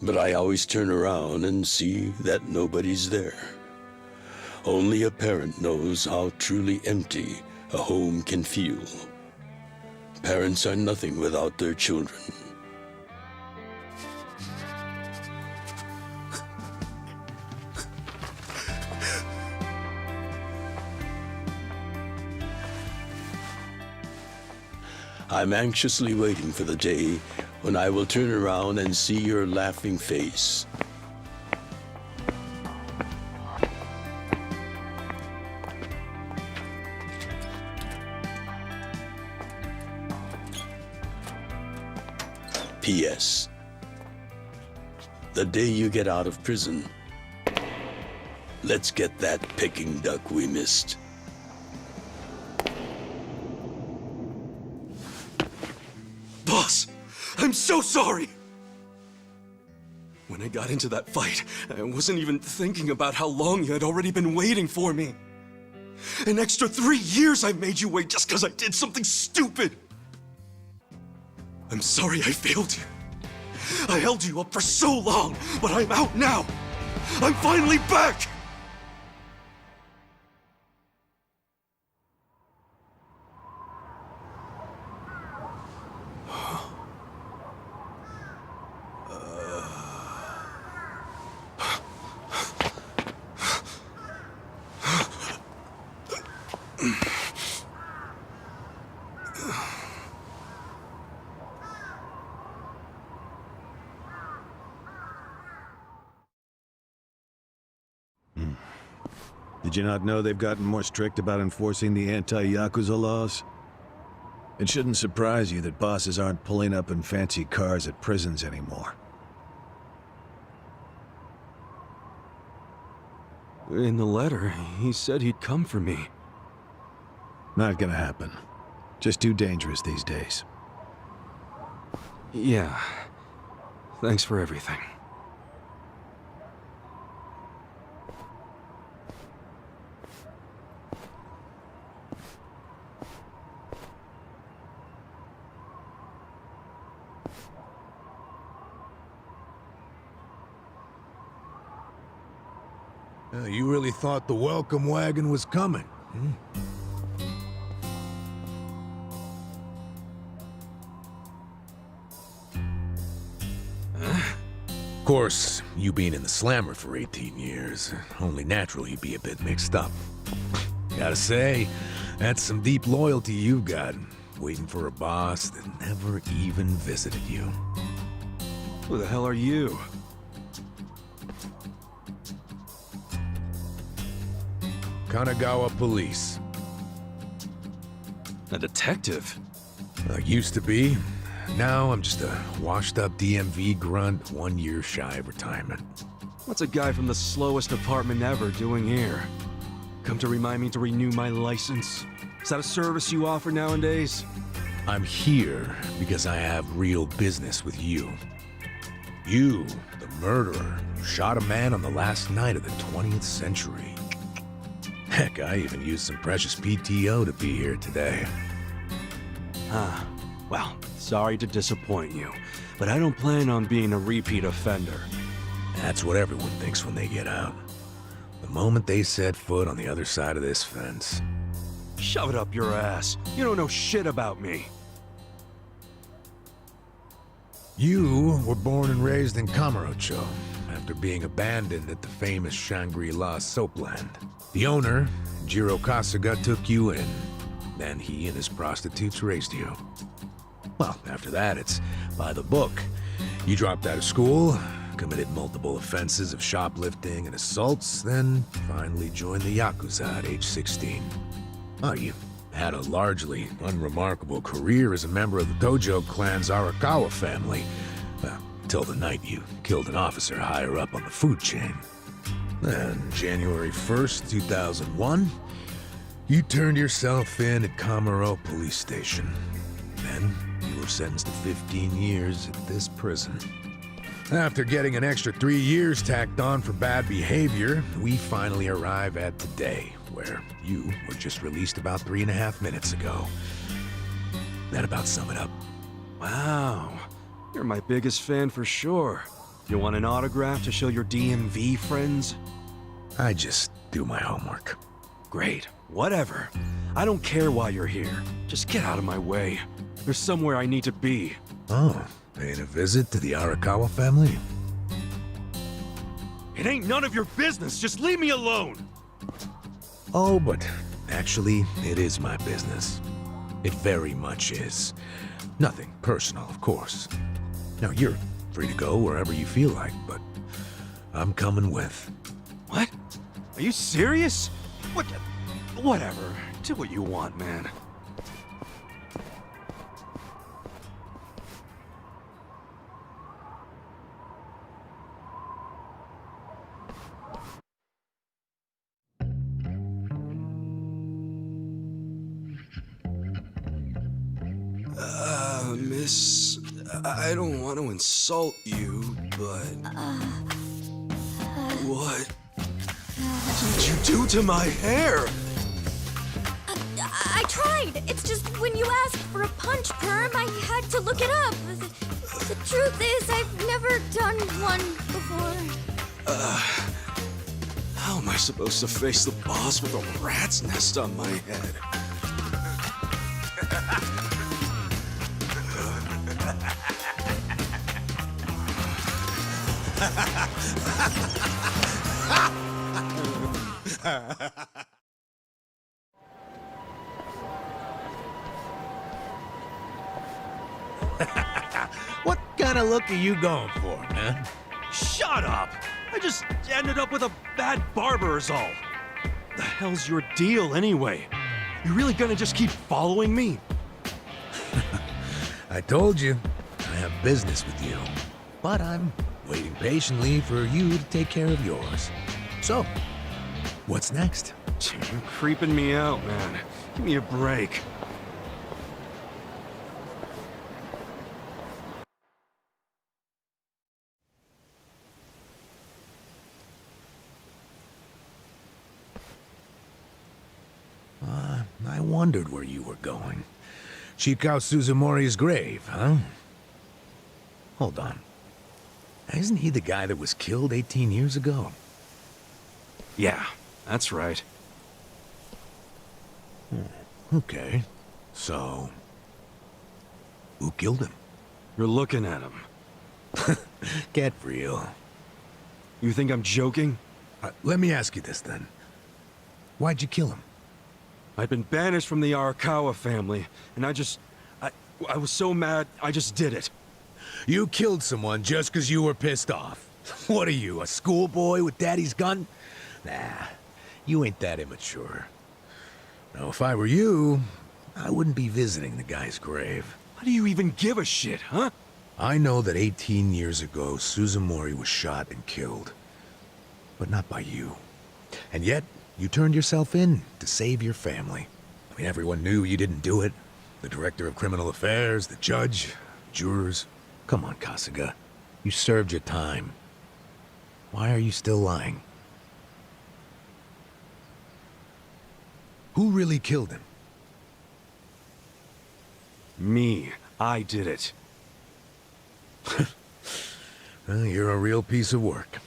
Speaker 5: but I always turn around and see that nobody's there. Only a parent knows how truly empty a home can feel. Parents are nothing without their children. I'm anxiously waiting for the day when I will turn around and see your laughing face. P.S. The day you get out of prison, let's get that Peking duck we missed.
Speaker 4: Boss, I'm so sorry! When I got into that fight, I wasn't even thinking about how long you had already been waiting for me. An extra 3 years I made you wait just because I did something stupid! I'm sorry I failed you. I held you up for so long, but I'm out now! I'm finally back!
Speaker 18: Did you not know they've gotten more strict about enforcing the anti-YAKUZA laws? It shouldn't surprise you that bosses aren't pulling up in fancy cars at prisons anymore.
Speaker 4: In the letter, he said he'd come for me.
Speaker 18: Not gonna happen. Just too dangerous these days.
Speaker 4: Yeah. Thanks for everything.
Speaker 19: You really thought the welcome wagon was coming, hmm? Of course, you being in the slammer for 18 years, only natural you'd be a bit mixed up. Gotta say, that's some deep loyalty you've got, waiting for a boss that never even visited you.
Speaker 4: Who the hell are you?
Speaker 19: Kanagawa Police.
Speaker 4: A detective?
Speaker 19: Used to be. Now I'm just a washed-up DMV grunt 1 year shy of retirement.
Speaker 4: What's a guy from the slowest department ever doing here? Come to remind me to renew my license? Is that a service you offer nowadays?
Speaker 19: I'm here because I have real business with you. You, the murderer, who shot a man on the last night of the 20th century. Heck, I even used some precious PTO to be here today.
Speaker 4: Ah, well, sorry to disappoint you, but I don't plan on being a repeat offender.
Speaker 19: That's what everyone thinks when they get out. The moment they set foot on the other side of this fence.
Speaker 4: Shove it up your ass. You don't know shit about me.
Speaker 19: You were born and raised in Kamurocho, after being abandoned at the famous Shangri-La soapland. The owner, Jiro Kasuga, took you in. Then he and his prostitutes raised you. Well, after that, it's by the book. You dropped out of school, committed multiple offenses of shoplifting and assaults, then finally joined the YAKUZA at age 16. Oh, you had a largely unremarkable career as a member of the Tojo clan's Arakawa family. Well, till the night you killed an officer higher up on the food chain. Then, January 1st, 2001, you turned yourself in at Kamuro Police Station. Then, you were sentenced to 15 years at this prison. After getting an extra 3 years tacked on for bad behavior, we finally arrive at today, where you were just released about 3.5 minutes ago. That about sum it up.
Speaker 4: Wow, you're my biggest fan for sure. You want an autograph to show your DMV friends?
Speaker 19: I just do my homework.
Speaker 4: Great, whatever. I don't care why you're here. Just get out of my way. There's somewhere I need to be.
Speaker 19: Oh, paying a visit to the Arakawa family?
Speaker 3: It ain't none of your business. Just leave me alone.
Speaker 19: Oh, but actually, it is my business. It very much is. Nothing personal, of course. Now, you're free to go wherever you feel like, but I'm coming with.
Speaker 4: What? Are you serious? What? Whatever. Do what you want, man. Miss, I don't want to insult you, but... What did you do to my hair?
Speaker 10: I tried. It's just when you asked for a punch perm, I had to look it up. The truth is, I've never done one before.
Speaker 4: How am I supposed to face the boss with a rat's nest on my head?
Speaker 19: What kind of look are you going for, man?
Speaker 3: Shut up! I just ended up with a bad barber is all.
Speaker 4: the hell's your deal anyway? You really gonna just keep following me?
Speaker 19: I told you, I have business with you. But I'm waiting patiently for you to take care of yours. So, what's next?
Speaker 4: You're creeping me out, man. Give me a break.
Speaker 19: I wondered where you were going. Shikao Suzumori's grave, huh? Hold on. Isn't he the guy that was killed 18 years ago?
Speaker 4: Yeah, that's right.
Speaker 19: Okay. So, who killed him?
Speaker 4: You're looking at him.
Speaker 19: Get real.
Speaker 4: You think I'm joking?
Speaker 19: Let me ask you this then. Why'd you kill him?
Speaker 4: I'd been banished from the Arakawa family, and I was so mad, I just did it.
Speaker 19: You killed someone just because you were pissed off. What are you, a schoolboy with daddy's gun? Nah, you ain't that immature. Now, if I were you, I wouldn't be visiting the guy's grave.
Speaker 4: How do you even give a shit, huh?
Speaker 19: I know that 18 years ago, Suzumori was shot and killed. But not by you. And yet, you turned yourself in to save your family. I mean, everyone knew you didn't do it. The director of criminal affairs, the judge, jurors. Come on, Kasuga. You served your time. Why are you still lying? Who really killed him?
Speaker 4: Me. I did it.
Speaker 19: Well, you're a real piece of work.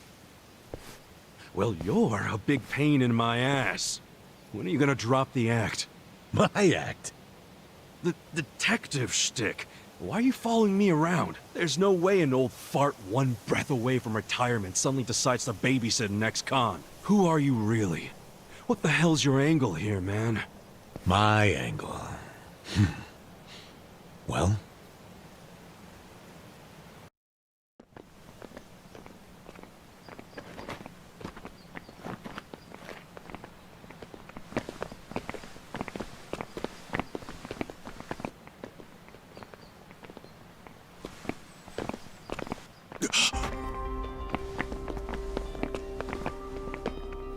Speaker 4: Well, you're a big pain in my ass. When are you gonna drop the act?
Speaker 19: My act?
Speaker 4: The detective shtick. Why are you following me around? There's no way an old fart one breath away from retirement suddenly decides to babysit an ex-con. Who are you really? What the hell's your angle here, man?
Speaker 19: My angle? Well?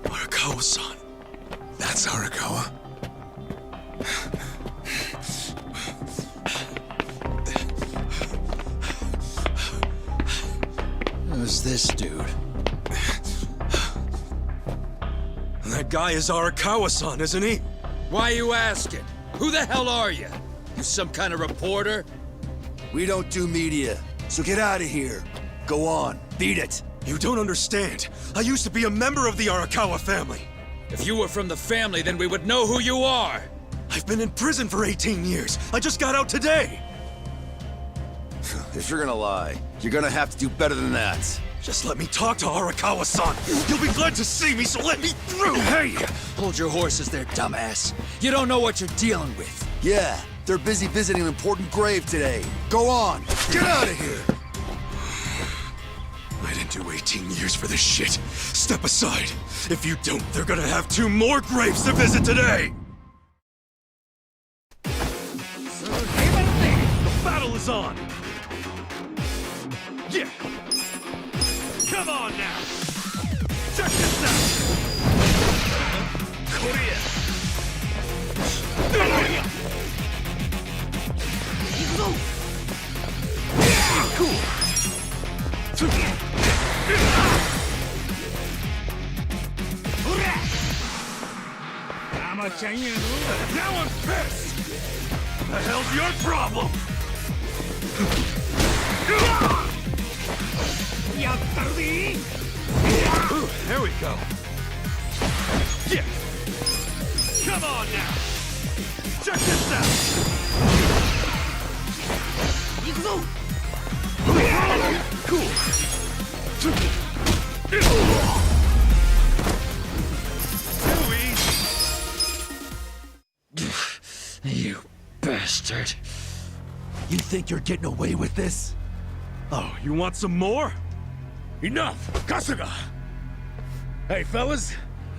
Speaker 2: Arakawa-san. That's Arakawa. Who's this dude?
Speaker 4: That guy is Arakawa-san, isn't he?
Speaker 20: Why you asking? Who the hell are you? You some kind of reporter?
Speaker 2: We don't do media, so get out of here. Go on, beat it.
Speaker 4: You don't understand. I used to be a member of the Arakawa family.
Speaker 20: If you were from the family, then we would know who you are.
Speaker 4: I've been in prison for 18 years. I just got out today.
Speaker 2: If you're gonna lie, you're gonna have to do better than that.
Speaker 4: Just let me talk to Arakawa-san. You'll be glad to see me, so let me through.
Speaker 20: Hey! Hold your horses there, dumbass. You don't know what you're dealing with.
Speaker 2: Yeah, they're busy visiting an important grave today. Go on, get out of here.
Speaker 4: I didn't do 18 years for this shit. Step aside. If you don't, they're gonna have 2 more graves to visit today. The battle is on. Yeah. Come on now. Check this out. Korea. Cool. Now I'm pissed! What the hell's your problem? Ooh, there we go. Yeah. Come on now. Check this out. Cool.
Speaker 20: You bastard.
Speaker 4: You think you're getting away with this? Oh, you want some more?
Speaker 19: Enough! Kasuga! Hey, fellas,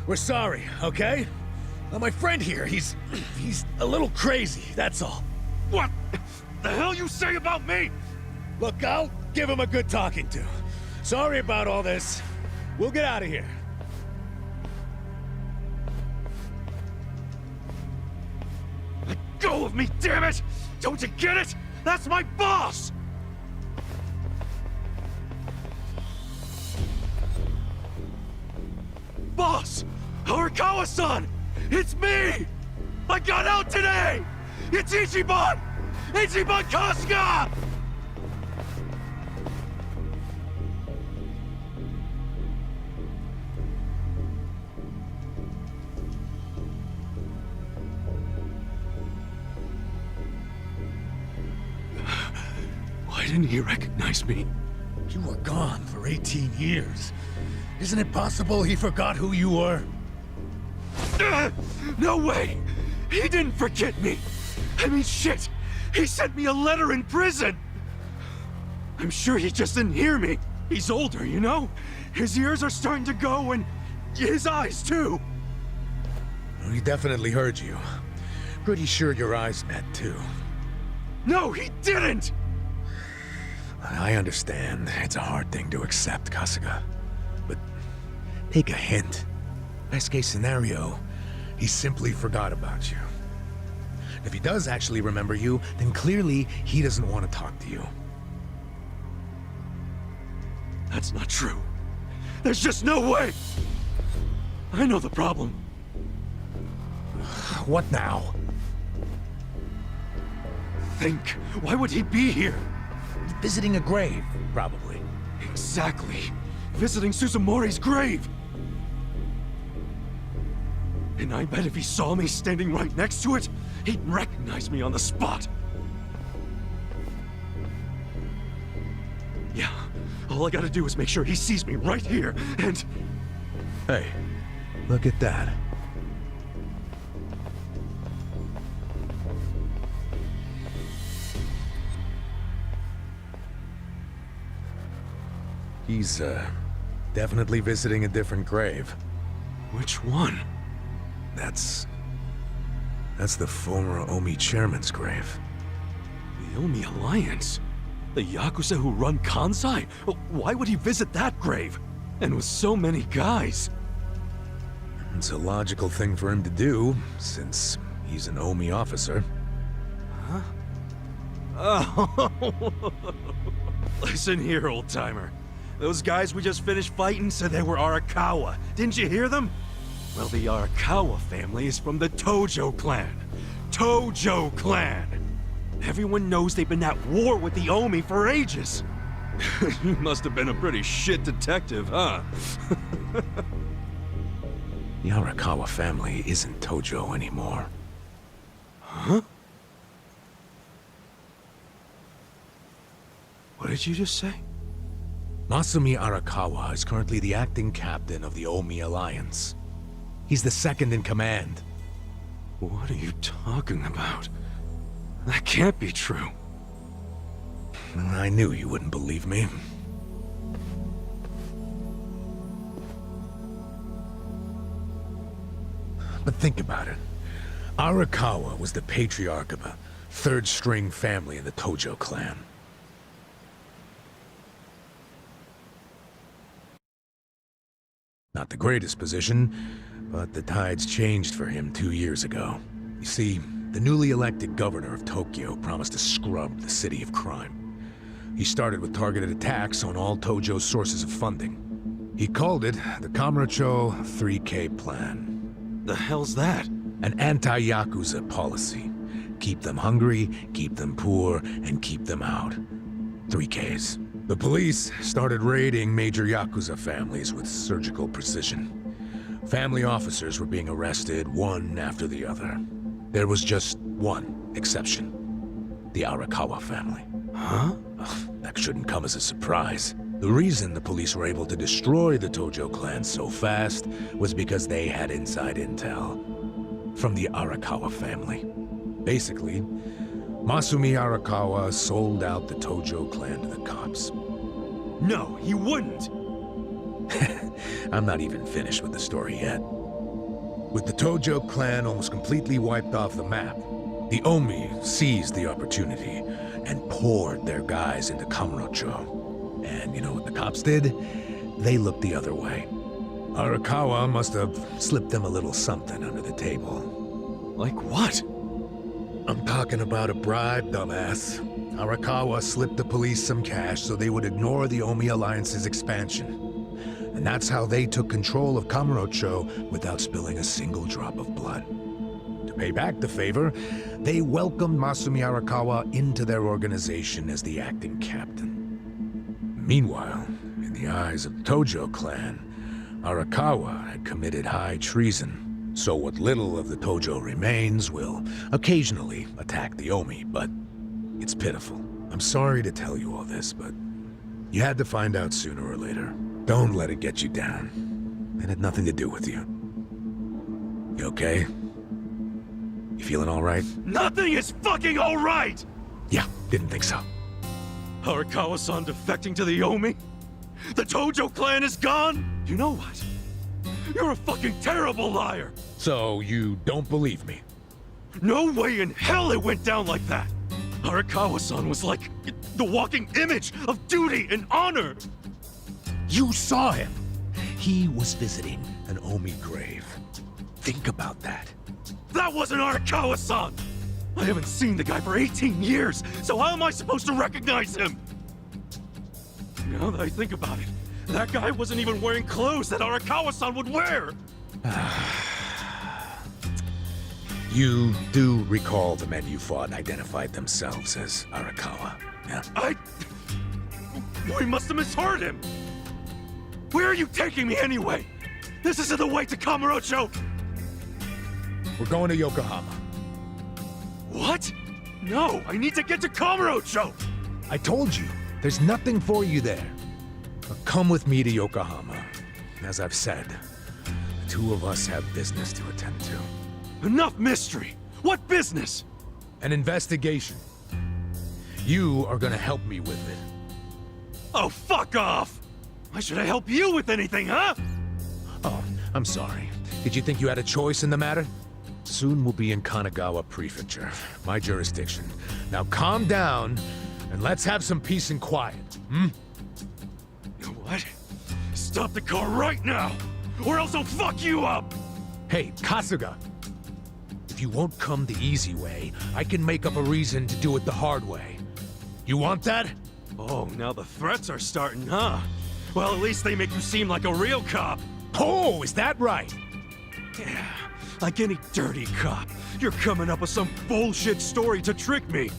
Speaker 8: We're sorry, okay? My friend here, he's a little crazy, that's all.
Speaker 3: What the hell you say about me?
Speaker 8: Look, I'll give him a good talking to. Sorry about all this. We'll get out of here.
Speaker 3: Let go of me, damn it! Don't you get it? That's my boss! Boss! Arakawa-san! It's me! I got out today! It's Ichiban! Ichiban Kasuga!
Speaker 4: Why didn't he recognize me?
Speaker 8: You were gone for 18 years. Isn't it possible he forgot who you were?
Speaker 3: No way! He didn't forget me! I mean, shit! He sent me a letter in prison! I'm sure he just didn't hear me. He's older, you know? His ears are starting to go, and his eyes, too.
Speaker 19: He definitely heard you. Pretty sure your eyes met, too.
Speaker 3: No, he didn't!
Speaker 19: I understand. It's a hard thing to accept, Kasuga. But take a hint. Best case scenario, he simply forgot about you. If he does actually remember you, then clearly he doesn't want to talk to you.
Speaker 3: That's not true. There's just no way! I know the problem.
Speaker 19: What now?
Speaker 3: Think. Why would he be here?
Speaker 19: Visiting a grave, probably.
Speaker 3: Exactly. Visiting Suzumori's grave. And I bet if he saw me standing right next to it, he'd recognize me on the spot. Yeah, all I gotta do is make sure he sees me right here, and...
Speaker 19: Hey, look at that. He's, definitely visiting a different grave.
Speaker 4: Which one?
Speaker 19: That's the former Omi chairman's grave.
Speaker 4: The Omi Alliance? The Yakuza who run Kansai? Why would he visit that grave? And with so many guys?
Speaker 19: It's a logical thing for him to do, since he's an Omi officer.
Speaker 4: Huh? Oh. Listen here, old-timer. Those guys we just finished fighting said they were Arakawa. Didn't you hear them? Well, the Arakawa family is from the Tojo clan. Tojo clan! Everyone knows they've been at war with the Omi for ages. You must have been a pretty shit detective, huh?
Speaker 19: The Arakawa family isn't Tojo anymore.
Speaker 4: Huh? What did you just say?
Speaker 19: Masumi Arakawa is currently the acting captain of the Omi Alliance. He's the second in command.
Speaker 4: What are you talking about? That can't be true.
Speaker 19: I knew you wouldn't believe me. But think about it. Arakawa was the patriarch of a third-string family in the Tojo clan. Not the greatest position, but the tides changed for him 2 years ago. You see, the newly elected governor of Tokyo promised to scrub the city of crime. He started with targeted attacks on all Tojo's sources of funding. He called it the Kamurocho 3K Plan.
Speaker 4: The hell's that?
Speaker 19: An anti-Yakuza policy. Keep them hungry, keep them poor, and keep them out. 3Ks. The police started raiding major Yakuza families with surgical precision. Family officers were being arrested one after the other. There was just one exception. The Arakawa family.
Speaker 4: Huh?
Speaker 19: That shouldn't come as a surprise. The reason the police were able to destroy the Tojo clan so fast was because they had inside intel from the Arakawa family. Basically, Masumi Arakawa sold out the Tojo clan to the cops.
Speaker 4: No, he wouldn't!
Speaker 19: I'm not even finished with the story yet. With the Tojo clan almost completely wiped off the map, the Omi seized the opportunity and poured their guys into Kamurocho. And you know what the cops did? They looked the other way. Arakawa must have slipped them a little something under the table.
Speaker 4: Like what?
Speaker 19: I'm talking about a bribe, dumbass. Arakawa slipped the police some cash so they would ignore the Omi Alliance's expansion. And that's how they took control of Kamurocho without spilling a single drop of blood. To pay back the favor, they welcomed Masumi Arakawa into their organization as the acting captain. Meanwhile, in the eyes of the Tojo clan, Arakawa had committed high treason, so what little of the Tojo remains will occasionally attack the Omi, but it's pitiful. I'm sorry to tell you all this, but you had to find out sooner or later. Don't let it get you down. It had nothing to do with you. You okay? You feeling all right?
Speaker 3: Nothing is fucking all right!
Speaker 19: Yeah, didn't think so.
Speaker 3: Arakawa-san defecting to the Omi? The Tojo clan is gone? You know what? You're a fucking terrible liar!
Speaker 19: So you don't believe me?
Speaker 3: No way in hell it went down like that! Arakawa-san was like the walking image of duty and honor!
Speaker 19: You saw him! He was visiting an Omi grave. Think about that.
Speaker 3: That wasn't Arakawa-san! I haven't seen the guy for 18 years, so how am I supposed to recognize him? Now that I think about it, that guy wasn't even wearing clothes that Arakawa-san would wear!
Speaker 19: You do recall the men you fought identified themselves as Arakawa, yeah?
Speaker 3: We must have misheard him! Where are you taking me anyway? This isn't the way to Kamurocho!
Speaker 19: We're going to Yokohama.
Speaker 3: What? No, I need to get to Kamurocho!
Speaker 19: I told you, there's nothing for you there. But come with me to Yokohama. As I've said, the two of us have business to attend to.
Speaker 3: Enough mystery! What business?
Speaker 19: An investigation. You are gonna help me with it.
Speaker 3: Oh, fuck off! Why should I help you with anything, huh?
Speaker 19: Oh, I'm sorry. Did you think you had a choice in the matter? Soon we'll be in Kanagawa Prefecture, my jurisdiction. Now calm down, and let's have some peace and quiet, hmm?
Speaker 3: What? Stop the car right now, or else I'll fuck you up!
Speaker 19: Hey, Kasuga! If you won't come the easy way, I can make up a reason to do it the hard way. You want that?
Speaker 3: Oh, now the threats are starting, huh? Well, at least they make you seem like a real cop.
Speaker 19: Oh, is that right?
Speaker 3: Yeah, like any dirty cop. You're coming up with some bullshit story to trick me.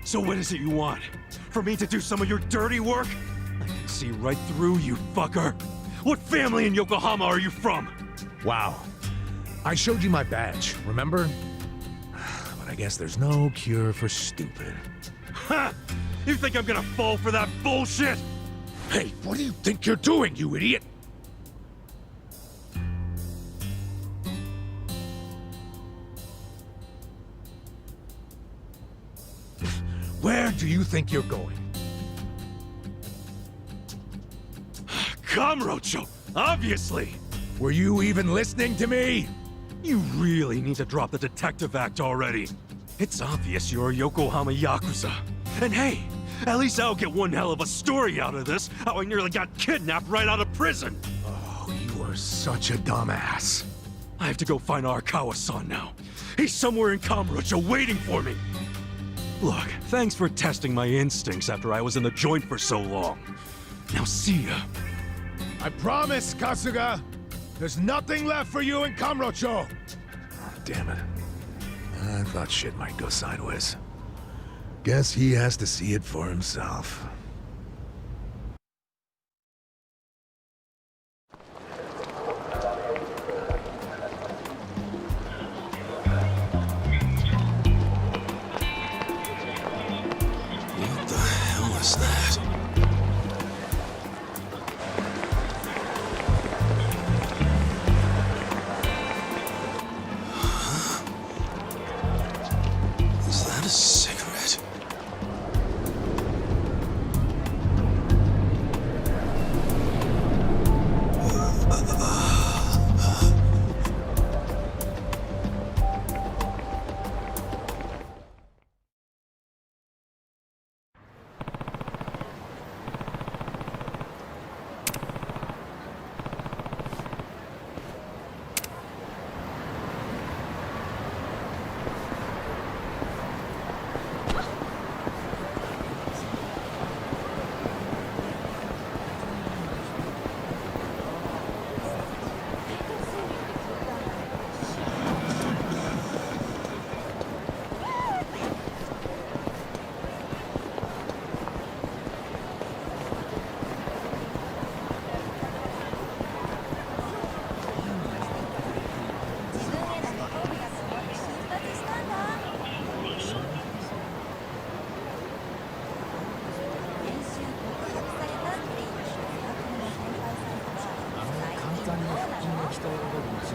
Speaker 3: So what is it you want? For me to do some of your dirty work? I can see right through you, fucker. What family in Yokohama are you from?
Speaker 19: Wow. I showed you my badge, remember? But I guess there's no cure for stupid.
Speaker 3: Ha! You think I'm gonna fall for that bullshit?
Speaker 19: Hey, what do you think you're doing, you idiot? Where do you think you're going?
Speaker 3: Kamurocho, obviously!
Speaker 19: Were you even listening to me?
Speaker 3: You really need to drop the detective act already. It's obvious you're a Yokohama Yakuza. And hey, at least I'll get one hell of a story out of this, how I nearly got kidnapped right out of prison.
Speaker 19: Oh, you are such a dumbass.
Speaker 3: I have to go find Arakawa-san now. He's somewhere in Kamurocho waiting for me. Look, thanks for testing my instincts after I was in the joint for so long. Now see ya.
Speaker 19: I promise, Kasuga! There's nothing left for you in Kamurocho! Oh, damn it. I thought shit might go sideways. Guess he has to see it for himself.
Speaker 2: What the hell is that? Is that a cigarette?
Speaker 15: todo